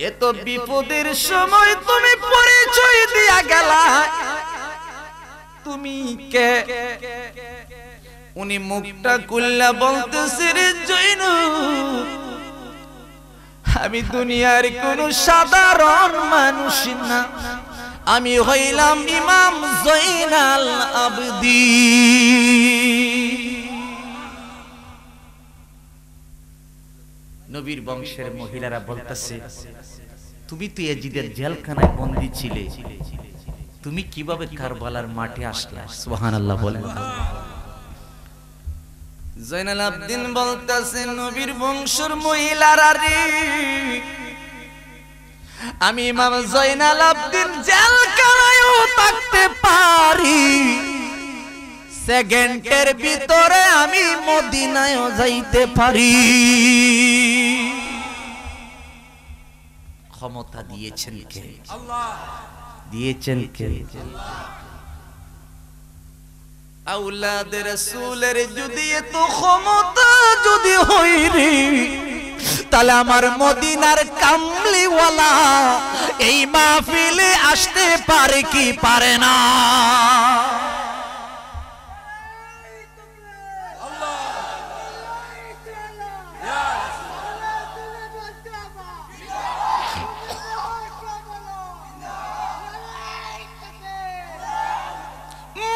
এত বিপদের সময় তুমি পরিচয় দিয়া গেলা, তুমি কে? উনি মুখটা খুললা বলতেছে, রে জয়নব, আমি দুনিয়ার কোন সাধারণ মানুষ না, আমি হইলাম ইমাম জয়নাল আবদিন। নবীর বংশের মহিলারা বলতেছে, তুমি তো ইয়াজিদের জেলখানায় বন্দী ছিলে, তুমি কিভাবে কারবালার মাঠে আসলে? সুবহানাল্লাহ বলেন। জয়নাল আবদিন বলতেছে, নবীর বংশের মহিলারা রে, আমি ইমাম জয়নাল আবদিন জেলখানায়ও থাকতে পারি, সেকেন্ডের ভিতরে আমি মদিনায়ও যাইতে পারি। ক্ষমতা দিয়েছেন কে? আল্লাহ দিয়েছেন কে? আওলাদের রাসূলের যদি এত ক্ষমতা যদি হইরে, তাহলে আমার মদিনার কামলিওয়ালা এই মাহফিলে আসতে পারে কি পারে না?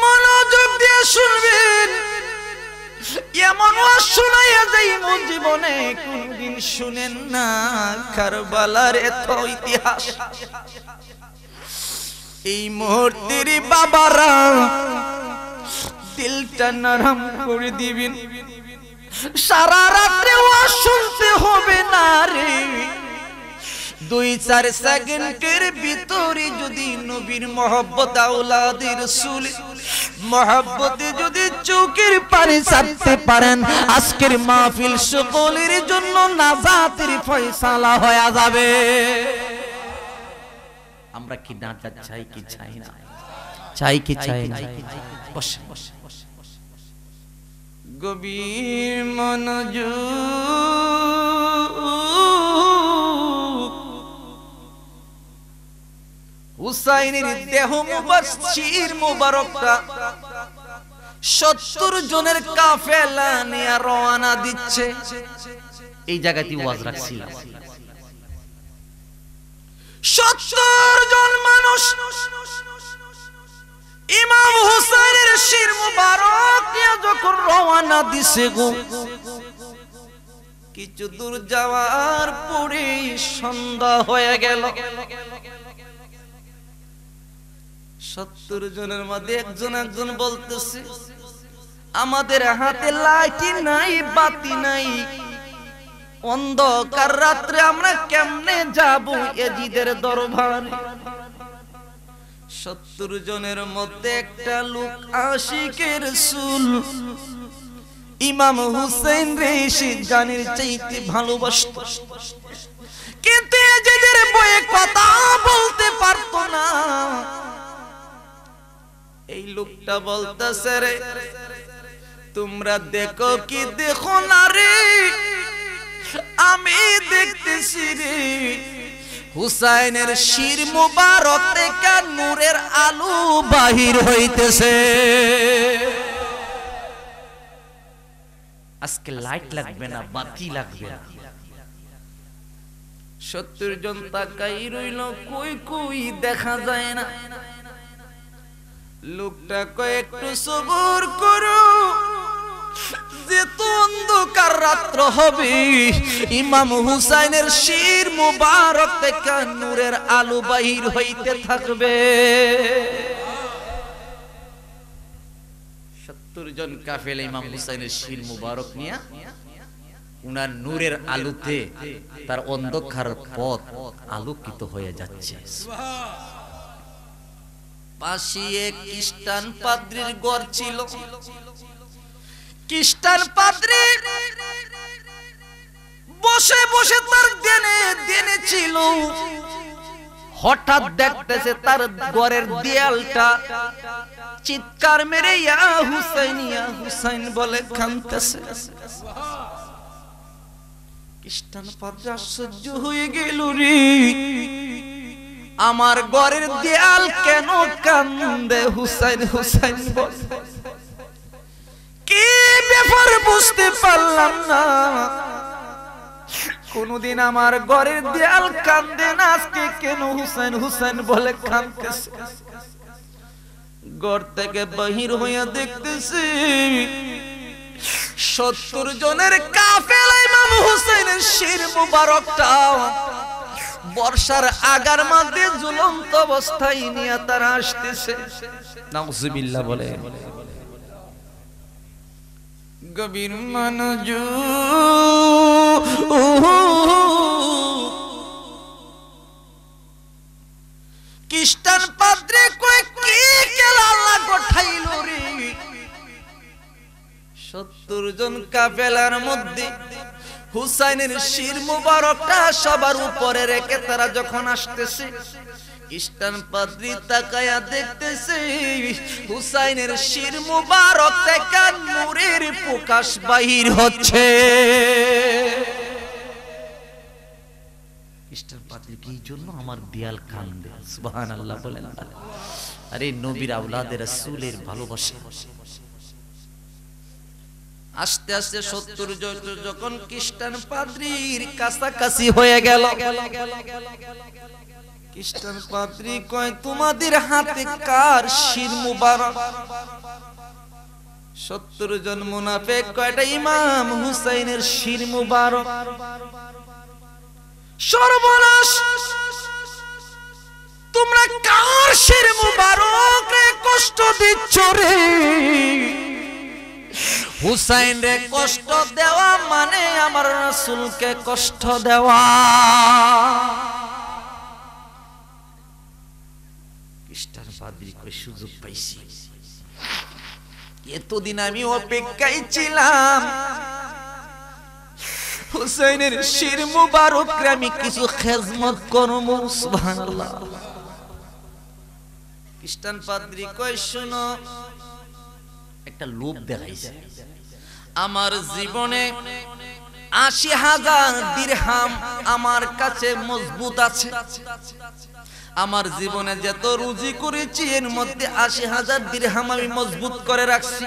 মনোযোগ দিয়ে শুনবেন, এমন শোনাইয়া যাই মন জীবনে কোনদিন শুনেন না কারবালার এত ইতিহাস। এই মুহূর্তের বাবারা দিলটা নরম করে দিবেন, সারা রাত্রে ওয়াজ শুনতে হবে না রে। 2-4 সেকেন্ডের ভিতরে যদি নবীর মহব্বত আওলাদের রাসূল মহব্বতে যদি চোখের পানি ছাড়তে পারেন, আজকের মাহফিল সকলের জন্য নাজাতের ফয়সালা হয়ে যাবে। আমরা কি নাজাত চাই কি চাই না? চাই কি চাই না? বসে বসে গভীর মনোযোগ, হুসাইনের দেহ মুবাশশির মুবারকটা 70 জনের কাফেলা নিয়ে রওনা দিচ্ছে। এই জায়গাতে ওয়াজ রাখছিলাম, 70 জন মানুষ ইমাম হুসাইনের শির মুবারক নিয়ে যখন রওনা দিছে গো, কিছু দূর যাওয়ার পরে সন্ধ্যা হয়ে গেল। 70 জনের মধ্যে একজন বলতেছে, আমাদের হাতে লাইট নাই, বাতি নাই, অন্ধকার রাত্রে আমরা কেমনে যাব ইয়াজিদের দরবারে? 70 জনের মধ্যে একটা লোক আশিকে রাসূল ইমাম হুসাইন রে সে জানের চাইতে ভালোবাসত, কিন্তু এজেদের বয়ে কথা বলতে পারতো না। এই লোকটা বলতেছে, রে তোমরা দেখো কি দেখো না রে, আমি দেখতেছি রে হুসাইনের শির মুবারক থেকে নূরের আলো বাহির হইতেছে। আজকে লাইট লাগবে না, বাতি লাগবে না। 70 জন তাকাই রইল, কই কই দেখা যায় না। লোকটা কয় একটু সবর করো, যেত অন্ধকার রাত্র হবে ইমাম হুসাইনের শির মুবারক থেকে নূরের আলো বাহির হইতে থাকবে। 70 জন কাফেলা ইমাম হুসাইনের শির মুবারক নিয়ে উনার নূরের আলোতে তার অন্ধকার পথ আলোকিত হয়ে যাচ্ছে। পাশে এক খ্রিস্টান পাদ্রীর ঘর ছিল। খ্রিস্টান পাদ্রী বসে বসে তার দেনে ছিল। হঠাৎ দেখতেছে তার ঘরের দেয়ালটা চিৎকার মেরে ইয়া হুসাইন বলে কাঁদতেছে। খ্রিস্টান পাদ্রী আশ্চর্য হয়ে গেল, রে আমার ঘরের দেয়াল কেন কান্দে? হুসাইন বলে, কি ব্যাপার বুঝতে পারলাম না, কোনদিন আমার ঘরের দেয়াল কান্দে না, আজকে কেন হুসাইন বলে কাঁদতেছে। ঘর থেকে বাহির হইয়া দেখতেছি 70 জনের কাফেলা ইমাম হুসাইনের শির মুবারকটা বর্ষার আগার মধ্যে ঝুলন্ত অবস্থায় নিয়ে তারা আসতেছে। নাউজুবিল্লাহ বলে। গভীর মনোযোগ, খ্রিস্টান পাদ্রী কই কি খেলা আল্লাহ গঠাইল রে? 70 জন কাফেলার মধ্যে হুসাইনের শির মুবারকটা সবার উপরে রেখে তারা যখন আসতেছে, খ্রিস্টান পাদ্রী তাকায়া দেখতেছে হুসাইনের শির মুবারক থেকে নূরের প্রকাশ বাহির হচ্ছে। খ্রিস্টান পাদ্রী কি জন্য আমার দেয়াল কান্দে? সুবহানাল্লাহ বলেন। আরে নবীর আওলাদের রাসূলের ভালোবাসা। আস্তে আস্তে 70 জন যখন খ্রিস্টান পাদ্রীর কাছাকাছি হয়ে গেল, খ্রিস্টান পাদ্রী কয় তোমাদের হাতে কার শির মুবারক? 70 জন মুনাফিক কয় এটা ইমাম হুসাইনের শির মুবারক। সর্বনাশ, তোমরা কার শির মুবারক রে কষ্ট দিচ্ছ রে? হুসাইন রে কষ্ট দেওয়া মানে আমার রাসূলকে কষ্ট দেওয়া। খ্রিস্টান পাদ্রী কই সুযোগ পাইছি, এতদিন আমি অপেক্ষায় ছিলাম হুসাইনের শির মুবারক রে আমি কিছু খেজমত করব। সুবহানাল্লাহ। খ্রিস্টান পাদ্রী কই শুনো, একটা লোভ দেখাইছে, আমার জীবনে 80,000 দিরহাম আমার কাছে মজবুত আছে। আমার জীবনে যত রুজি করেছি এর মধ্যে 80,000 দিরহাম আমি মজবুত করে রাখছি।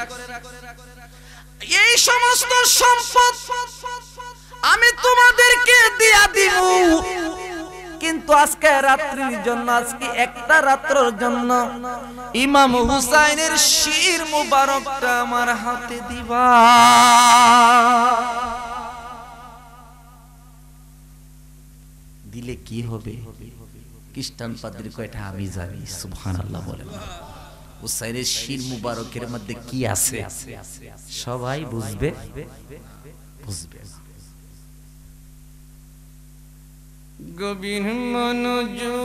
এই সমস্ত সম্পদ আমি তোমাদেরকে দিয়া দিব, কিন্তু আজকে রাত্রির জন্য, আজকে একটা রাত্রের জন্য ইমাম হুসাইনের শির মুবারকটা আমার হাতে দিবা। দিলে কি হবে? খ্রিস্টান পাদ্রী কয় এটা আমি জানি। সুবহানাল্লাহ বলেন। হুসাইনের শির মুবারকের মধ্যে কি আছে সবাই বুঝবে। গভীর মনোযোগ,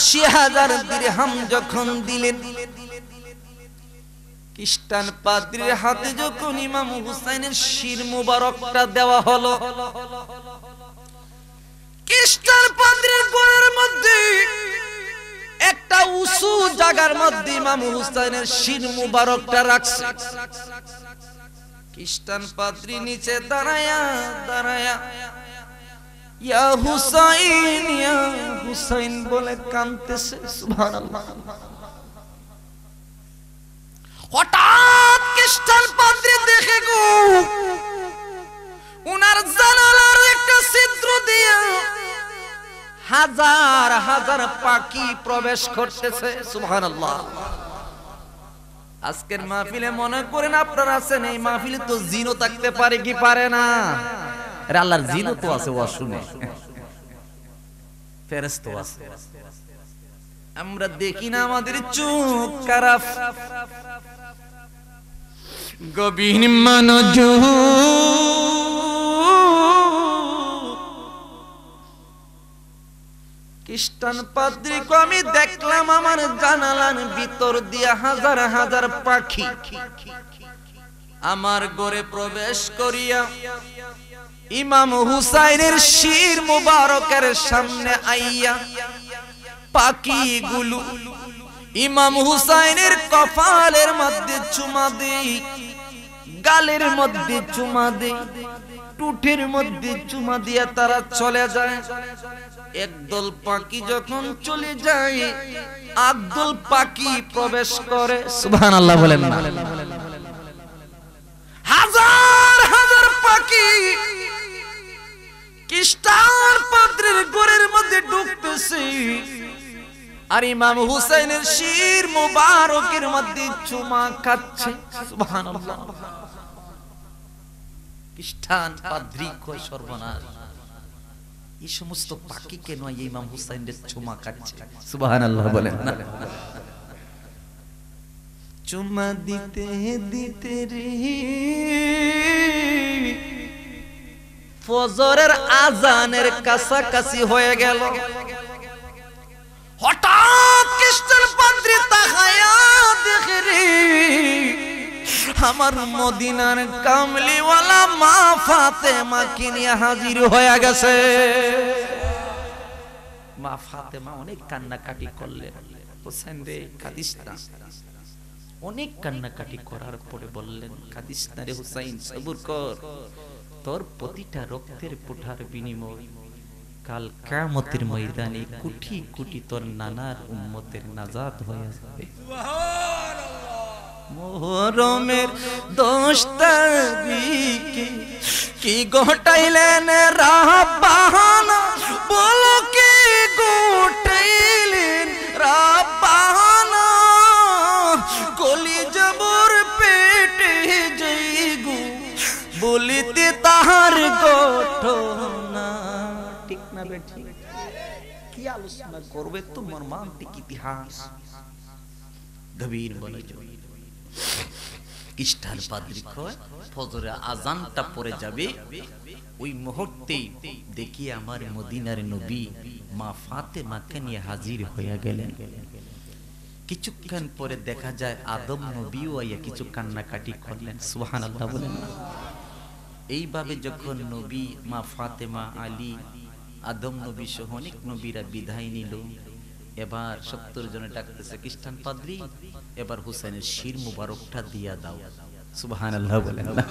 ৮০,০০০ দিরহাম যখন দিলেন, খ্রিস্টান পাদ্রীর হাতে যখন ইমাম হুসাইনের শির মুবারকটা দেওয়া হলো, খ্রিস্টান পাদ্রীর ঘরের মধ্যে একটা উঁচু জায়গার মধ্যে ইমাম হুসাইনের শির মুবারকটা রাখছে। খ্রিস্টান পাদ্রী নিচে দাঁড়ায়া দাঁড়ায়া ইয়া হুসাইন বলে কাঁদতেছে। সুবহানাল্লাহ। হঠাৎ খ্রিস্টান পাদ্রী দেখে গো উনার জানালার একটা ছিদ্র দিয়া হাজার হাজার পাখি প্রবেশ করতেছে। সুবহানাল্লাহ। আজকের মাহফিলে মনে করেন আপনারা আছেন, এই মাহফিলে তো জিনও থাকতে পারে কি পারে না? আরে আল্লাহর জিনও তো আছে, ওয়া শুনে ফেরেশতা আছে, আমরা দেখি না, আমাদের চোখ খারাপ। গভীর মনোযোগ খ্রিস্টান পাদ্রীকে আমি দেখলাম আমার জানালার ভিতর দিয়া হাজার হাজার পাখি আমার ঘরে প্রবেশ করিয়া ইমাম হুসাইনের শির মুবারকের সামনে আইয়া পাখিগুলো ইমাম হুসাইনের কপালের মধ্যে চুমা দেই, গালের মধ্যে চুমা দেই, টুটের মধ্যে চুমা দিয়া তারা চলে যায়। একদল পাখি যখন চলে যায়, একদল পাখি প্রবেশ করে। সুবহানাল্লাহ বলেন না? হাজার হাজার পাখি খ্রিস্টান পাদ্রীর ঘরের মধ্যে ঢুকতেছে আর ইমাম হুসাইনের শির মুবারকের মধ্যে চুমা খাচ্ছে। সুবহানাল্লাহ। খ্রিস্টান পাদ্রী কয় সর্বনাশ, এই সমস্ত পাখি কেন ইমাম হুসাইনের চুমা খাচ্ছে? সুবহানাল্লাহ বলেন না? চুমা দিতে দিতে রে ফজরের আজানের কাছাকাছি হয়ে গেল। হঠাৎ খ্রিস্টান পাদ্রী তাকায়া দেখে রে আমার মদিনার কামলিওয়ালা মা ফাতেমা কে নিয়ে হাজির হয়ে গেছে। মা ফাতেমা অনেক কান্নাকাটি করলেন, হোসেন রে কাঁদিস না। অনেক কান্নাকাটি করার পরে বললেন, কাঁদিস না রে হুসাইন, সবুর কর, তোর প্রতিটা রক্তের ফোঁটার বিনিময় কাল কিয়ামতের ময়দানে কোটি কোটি তোর নানার উম্মতের নাজাত হয়ে যাবে। মুহরমের 10 তারিখে কি ঘটাইলেন রাব্বানা, বলো কি ঘটাইলেন রাব্বানা, কলিজার পেটে যাইগো বলিতে তাহার ঘটনা। ঠিক না বেঠিক? কি আলোচনা করবে তো মর্মান্তিক ইতিহাস। গভীর মনোযোগ। খ্রিস্টান পাদ্রী কয় ফজরের আজানটা পড়ে যাবে, ওই মুহূর্তেই দেখি আমার মদিনার নবী মা ফাতেমাকে নিয়ে হাজির হয়ে গেলেন। কিছুক্ষণ পরে দেখা যায় আদম নবীও আইয়া কিছু কান্নাকাটি করলেন। সুবহানাল্লাহ বলেন না? এইভাবে যখন নবী মা ফাতেমা আলী আদম নবী সহ অনেক নবীরা বিদায় নিল, এবার 70 জনে ডাকতেছে, খ্রিস্টান পাদ্রী এবার হুসাইনের শির মুবারকটা দিয়া দাও। সুবহানাল্লাহ বলেন না?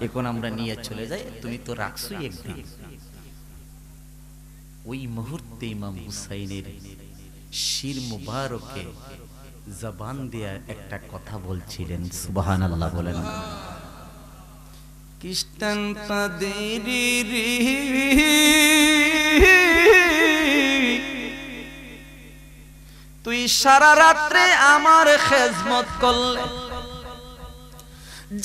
এখন আমরা নিয়ে চলে যাই, তুমি তো রাখছই একদিন। ওই মুহূর্তে ইমাম হুসাইনের শির মুবারকে জবান দিয়া একটা কথা বলছিলেন। সুবহানাল্লাহ বলেন না? খ্রিস্টান পাদ্রী তুই সারা রাত্রে আমার খেজমত করলে,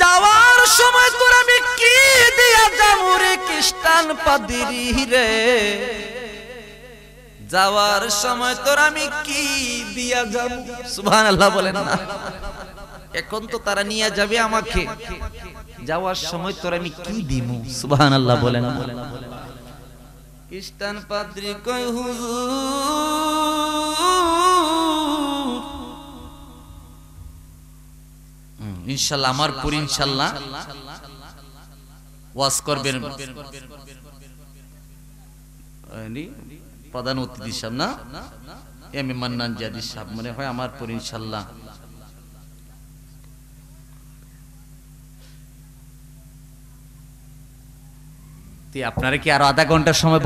যাওয়ার সময় তোর আমি কি দিয়া যাবো রে খ্রিস্টান পাদ্রী রে, যাওয়ার সময় তোর আমি কি দিয়া যাবো? সুবহানাল্লাহ বলেন না? এখন তো তারা নিয়ে যাবে আমাকে, যাওয়ার সময় তোর আমি কি দিমু? সুবহানাল্লাহ বলেন না? খ্রিস্টান পাদ্রী কয় হুজুর ইনশাআল্লাহ আমার পর ইনশাআল্লাহ ওয়াজ করবেন প্রধান অতিথি সাহেব না এম এ মান্নান জাদি সাহেব মনে হয় আমার পর ইনশাআল্লাহ। আপনারা কি আরো আধা ঘন্টার সময়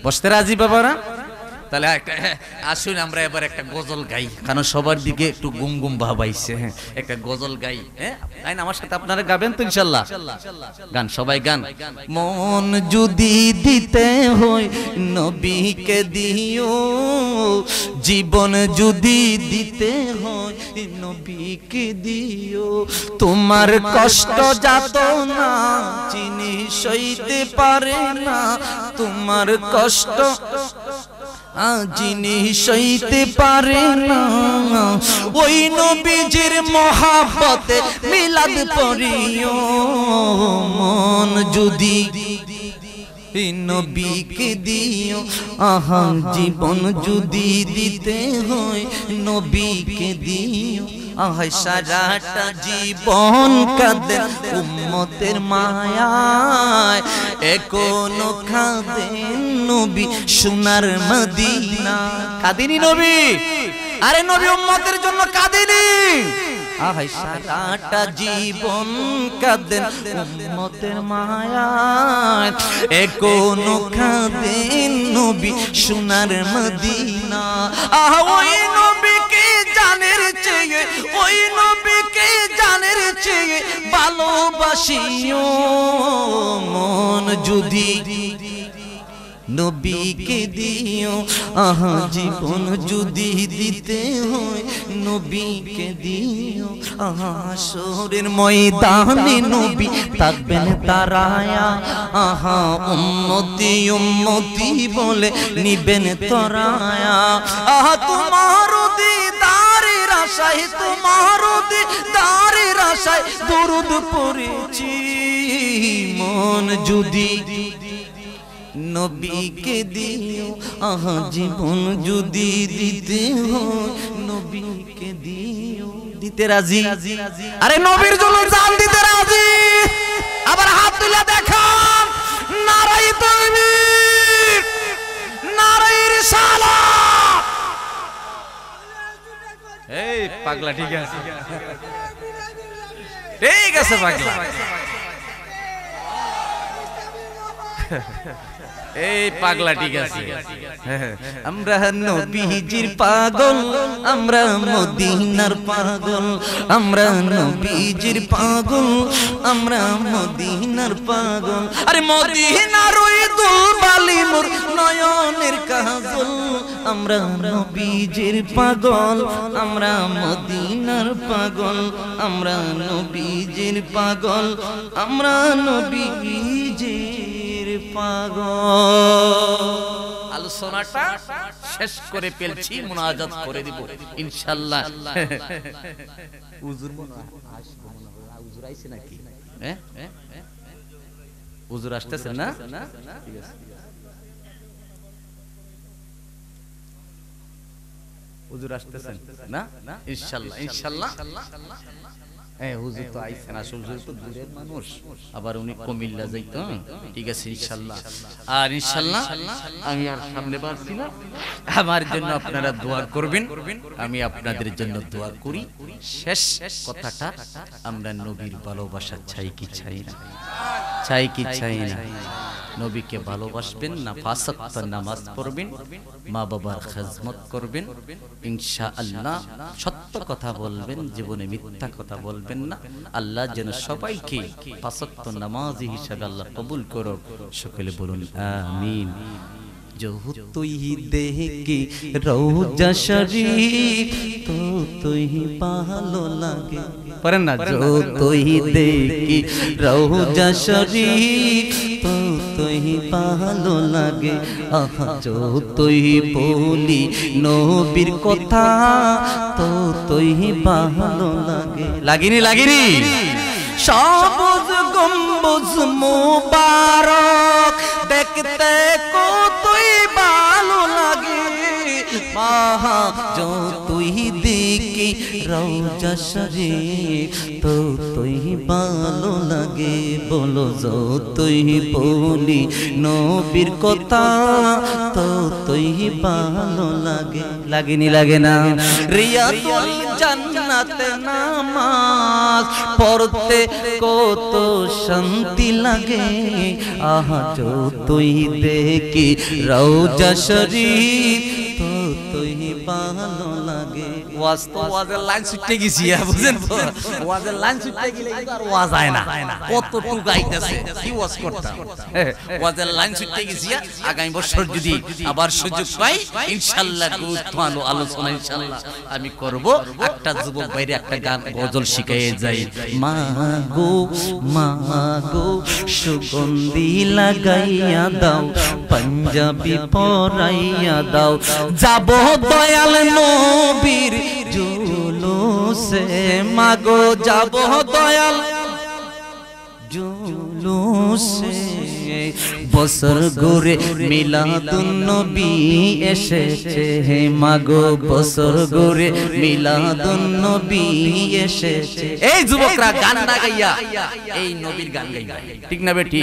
বসতে রাজি বাবারা? তাহলে আসুন আমরা এবার একটা গজল গাই, কারণ সবার দিকে একটু গুম গুম ভাব আইছে। একটা গজল গাই, হ্যাঁ আমার সাথে আপনারা গাবেন তো ইনশাআল্লাহ? গান, সবাই গান। মন যদি দিতে হয় নবীকে দিও, জীবন যদি দিতে হয় নবীকে দিও, তোমার কষ্ট যাত না চিনি সইতে পারে না, তোমার কষ্ট যিনি সইতে পারে না, ওই নবীজির মহাব্বতে মিলাদ পড়িও। মন যদি নবীকে দিও, আহা জীবন যদি দিতে হয় নবীকে দিও, আহা সারাটা জীবন কাঁদে উম্মতের মায়ায়, এখনো কাঁদেন নবী সোনার মদিনা। কাঁদেনি নবী? আরে নবী উম্মতের জন্য কাঁদেনি? আহাই সারাটা জীবন কাঁদেন উম্মতের মায়ায়, এখনো কাঁদেন নবী সোনার মদিনা। আহা ওই নবীকে জানের চেয়ে, ওই নবীকে জানের চেয়ে ভালোবাসিও। মন যদি নবীকে দিও, আহা জীবন যদি দিতে হয় নবীকে দিও, আহা হাসরের ময়দানে নবী থাকবেন দাঁড়ায়া, আহা উম্মতি উম্মতি বলে নিবেন তরায়া। আহা তোমার দিদারের আশায়, তোমার দিদারের আশায় দরুদ পড়েছি। মন যদি নবীকে দিও, আহা জীবন যদি দিতে হয় নবীকে দিও। দিতে রাজি? আরে নবীর জন্য জান দিতে রাজি? আবার হাত তুলে দেখান নারাই তাকবীর, নারাই রিসালাত। এই পাগলা ঠিক আছে, ঠিক আছে পাগলা। এই পাগলা ঠিক আছে। আমরা নবীজির পাগল, আমরা মদিনার পাগল, আমরা নবীজির পাগল, আমরা মদিনার পাগল। আরে মদিনার ওই দুলবালি মোর নয়নের কাজল, আমরা নবীজির পাগল, আমরা মদিনার পাগল, আমরা নবীজির পাগল, আমরা নবীজির পাগল। আলোচনাটা শেষ করে ফেলছি, মুনাজাত করে দিব ইনশাআল্লাহ। হুজুর মনে আসবে, হুজুর আইছে নাকি? হুজুর আসতেছে না? ঠিক আছে, হুজুর আসতেছেন না? ইনশাআল্লাহ ইনশাআল্লাহ। হুজুর তো আইছেন, আসল হুজুর তো দূরের মানুষ, আবার উনি কুমিল্লা যাইতো। ঠিক আছে ইনশাআল্লাহ। আর ইনশাআল্লাহ আমি আর সামনে বাড়ছি না, আমার জন্য আপনারা দোয়া করবেন, আমি আপনাদের জন্য দোয়া করি। শেষ কথাটা, আমরা নবীর ভালোবাসা চাই কি চাই না? চাই কি চাই না? নবীকে ভালোবাসবেন না, ৫ ওয়াক্ত নামাজ পড়বেন, মা বাবার খেদমত করবেন ইনশাআল্লাহ, সত্য কথা বলবেন, জীবনে মিথ্যা কথা বলবেন না। আল্লাহ যেন সবাইকে ৫ ওয়াক্ত নামাজি হিসাবে আল্লাহ কবুল করুন। সকলে বলুন আমিন। जो तू ही देखी रौजा शरीफ तो तू ही भालो लागे, पर ना जो तू ही देखी रौजा शरीफ तो तू ही भालो लागे, आहा जो तू ही बोली नबीर कथा तो तू ही भालो लागे। लागिनी लागिनी সবুজ গম্বুজ মুবারক দেখতে কতই ভালো লাগে, আহা যতই দেখি রওজা শরীফ ততই ভালো লাগে, বলো যতই বলি নবীর কথা ততই ভালো লাগে। লাগেনি লাগে না? রিয়াদুল জান্নাতে নামাজ পড়তে কত শান্তি লাগে, আহা যতই দেখি রওজা শরীফ ততই ভালো লাগে। ওয়াজ তো ওয়াজের লাইন ছুটে গেছি, বুঝেন তো? ওয়াজের লাইন ছুটে গেলে কিন্তু আর ওয়াজ হয় না। কতটুকু গাইতেছে, কি ওয়াজ করতাম। ওয়াজের লাইন ছুটে গেছি। আগামী বছর যদি আবার সুযোগ পাই ইনশাআল্লাহ গুরুত্বপূর্ণ আলোচনা ইনশাআল্লাহ আমি করব। একটা যুবক ভাইরে একটা গান গজল শিখাইয়ে যাই। মা গো সুগন্ধি লাগাইয়া দাও, পাঞ্জাবি পরাইয়া দাও, যাব দয়াল নবীর জুলুসে। মাগো যাব দয়াল জুলুসে। বছর ঘুরে মিলাদুন নবী এসেছে, হে মাগো বছর ঘুরে মিলাদুন নবী এসেছে। এই যুবকরা গান না গাইয়া এই নবীর গান গাইবা, ঠিক না বেটি?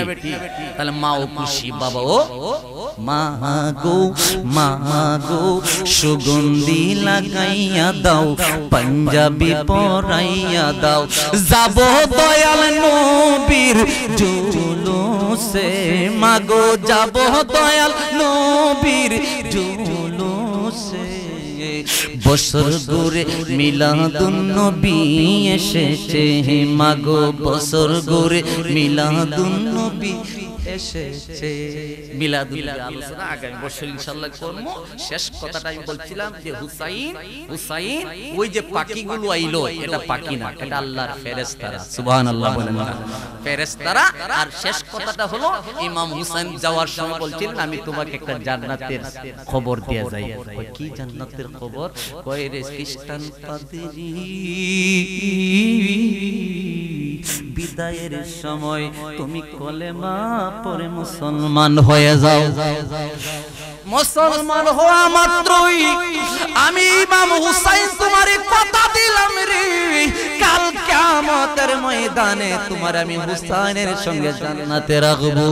তাহলে মাও খুশি, বাবাও। মাগো সুগন্ধি লাগাইয়া দাও, পাঞ্জাবি পরাইয়া দাও, যাব দয়াল নবীর জুলুসে। মাগো যাব দয়াল নবীর জুলুসে। বছর ঘুরে মিলাদুন নবী এসেছে, হে মাগো বছর ঘুরে মিলাদুন নবী এসেছে। মিলাদুল আলোচনা আগামী বছর ইনশাআল্লাহ করব। শেষ কথাটা আমি বলছিলাম যে হুসাইন ওই যে পাখিগুলো আইলো, এটা পাখি না, এটা আল্লাহর ফেরেশতারা। সুবহানাল্লাহ বলেন না? ফেরেশতারা। আর শেষ কথাটা হলো ইমাম হুসাইন যাওয়ার সময় বলছিলেন আমি তোমাকে একটা জান্নাতের খবর দিয়ে যাই। কয় কি জান্নাতের খবর? কয় রে খ্রিস্টান পাদ্রী বিদায়ের সময় তুমি কলেমা পড়ে মুসলমান হয়ে যাও। মুসলমান হওয়া মাত্রই আমি ইমাম হুসাইন তোমারে কথা দিলাম রে, কাল কিয়ামতের ময়দানে তোমার আমি হুসাইনের সঙ্গে জান্নাতে রাখবো।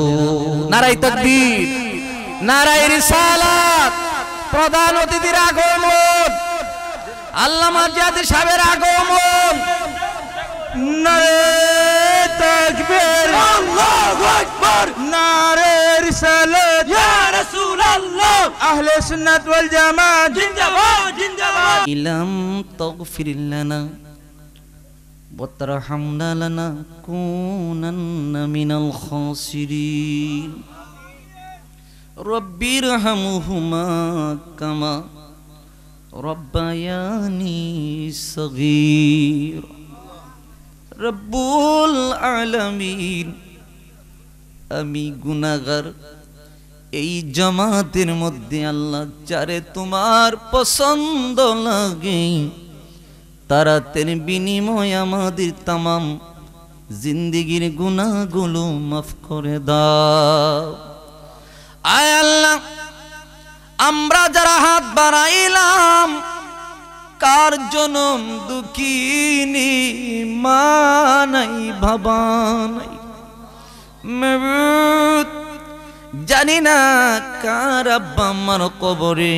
নারায়ে তাকবীর, নারায়ে রিসালাত। প্রধান অতিথির আগমন, আল্লামা জিয়াদি সাহেবের আগমন। নারে তাকবীর, আল্লাহু আকবার, নারে রিসালাত, ইয়া রাসূলুল্লাহ, আহলে সুন্নাত ওয়াল জামাত জিন্দাবাদ জিন্দাবাদ। ইলাম তাগফির লানা ওয়া তারহামনা লানাকুনান্না মিনাল খাসিরিন। রব্বিরহামহুমা কামা রব্বায়ানি সগীর। রব্বুল আলামিন, আমি গুনাহগার, এই জামাতের মধ্যে আল্লাহ যারে তোমার পছন্দ লাগে তারা তের বিনিময় আমাদের তামাম জিন্দেগীর গুনাহগুলো মাফ করে দাও। আয় আল্লাহ, আমরা যারা হাত বাড়াইলাম কার জনম দুঃখিনী মা নাই, বাবা নাই, মাবুদ জানি না কার আব্বা আমার কবরে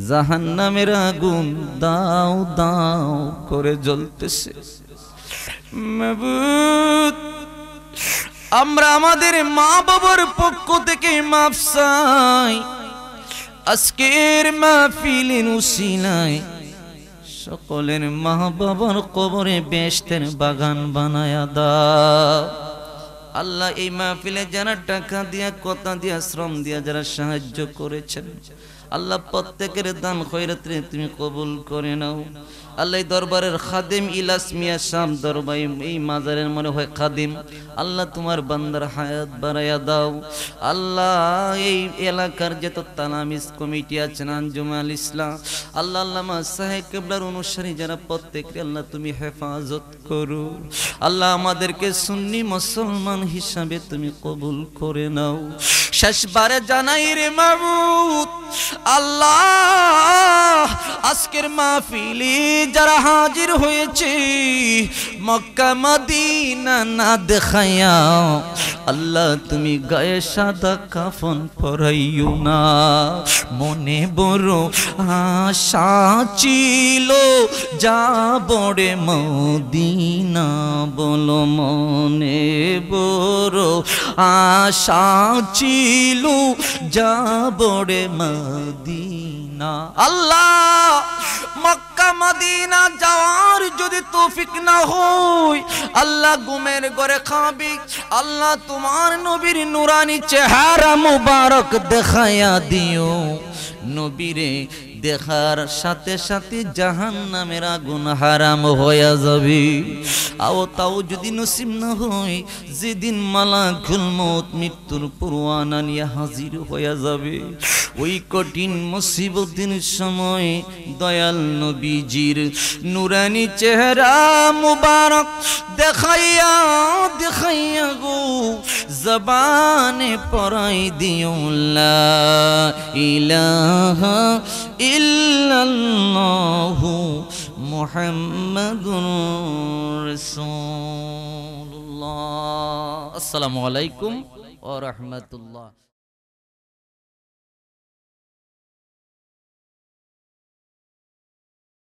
জাহান্নামের আগুন দাও দাও করে জ্বলতেছে। মাবুদ আমরা আমাদের মা বাবার পক্ষ থেকে মাফ চাই। আজকের মাহফিলের উসিলায় সকলের মা বাবার কবরে বেহেশতের বাগান বানায়া দাও। আল্লাহ এই মাহফিলে যারা টাকা দিয়া, কথা দিয়া, শ্রম দিয়া যারা সাহায্য করেছেন আল্লাহ প্রত্যেকের দান খয়রাত তুমি কবুল করে নাও। আল্লাহ দরবারের খাদিম ইলাস মিয়া শাম দরবার এই মাজারের মনে হয় খাদিম, আল্লাহ তোমার বান্দার হায়াত বাড়াইয়া দাও। আল্লাহ এই এলাকার যত তালামিজ কমিটি আছেন, আঞ্জুমাল ইসলাম, আল্লাহ আল্লামা সাহেব কেবলার অনুসারী যারা প্রত্যেককে আল্লাহ তুমি হেফাজত করো। আল্লাহ আমাদেরকে সুন্নি মুসলমান হিসাবে তুমি কবুল করে নাও। শেষবারে জানাই রে মাবুদ আল্লাহ, আজকের মাহফিলে যারা হাজির হয়েছে মক্কা মদিনা না দেখাইয়া আল্লাহ তুমি গায়ে সাদা কাফন পরাইও না। মনে বড় আশা ছিল যাবরে মদিনা, বলো মনে বড় আশা ছিল যাবরে মদিনা। আল্লাহ মক্কা মদিনা যাওয়ার যদি তৌফিক না হয় আল্লাহ ঘুমের ঘরে খাবি আল্লাহ তোমার নবীর নুরানি চেহারা মুবারক দেখায়া দিও। নবীরে দেখার সাথে সাথে জাহান্নামের আগুন হারাম হয়ে যাবে। তাও যদি নসিব না হয় যেদিন মালাকুল মউত মৃত্যুর পরোয়ানা নিয়ে হাজির হয়ে যাবে, ওই কঠিন মুসিবতের সময় দয়াল নবীজির নুরানি চেহারা মুবারক দেখাইয়া দেখাইয়া গো জবানে পরাই দিও লা ইলাহা ইল্লাল্লাহু মুহাম্মাদুর রাসূলুল্লাহ। আসসালামু আলাইকুম ওয়া রাহমাতুল্লাহ।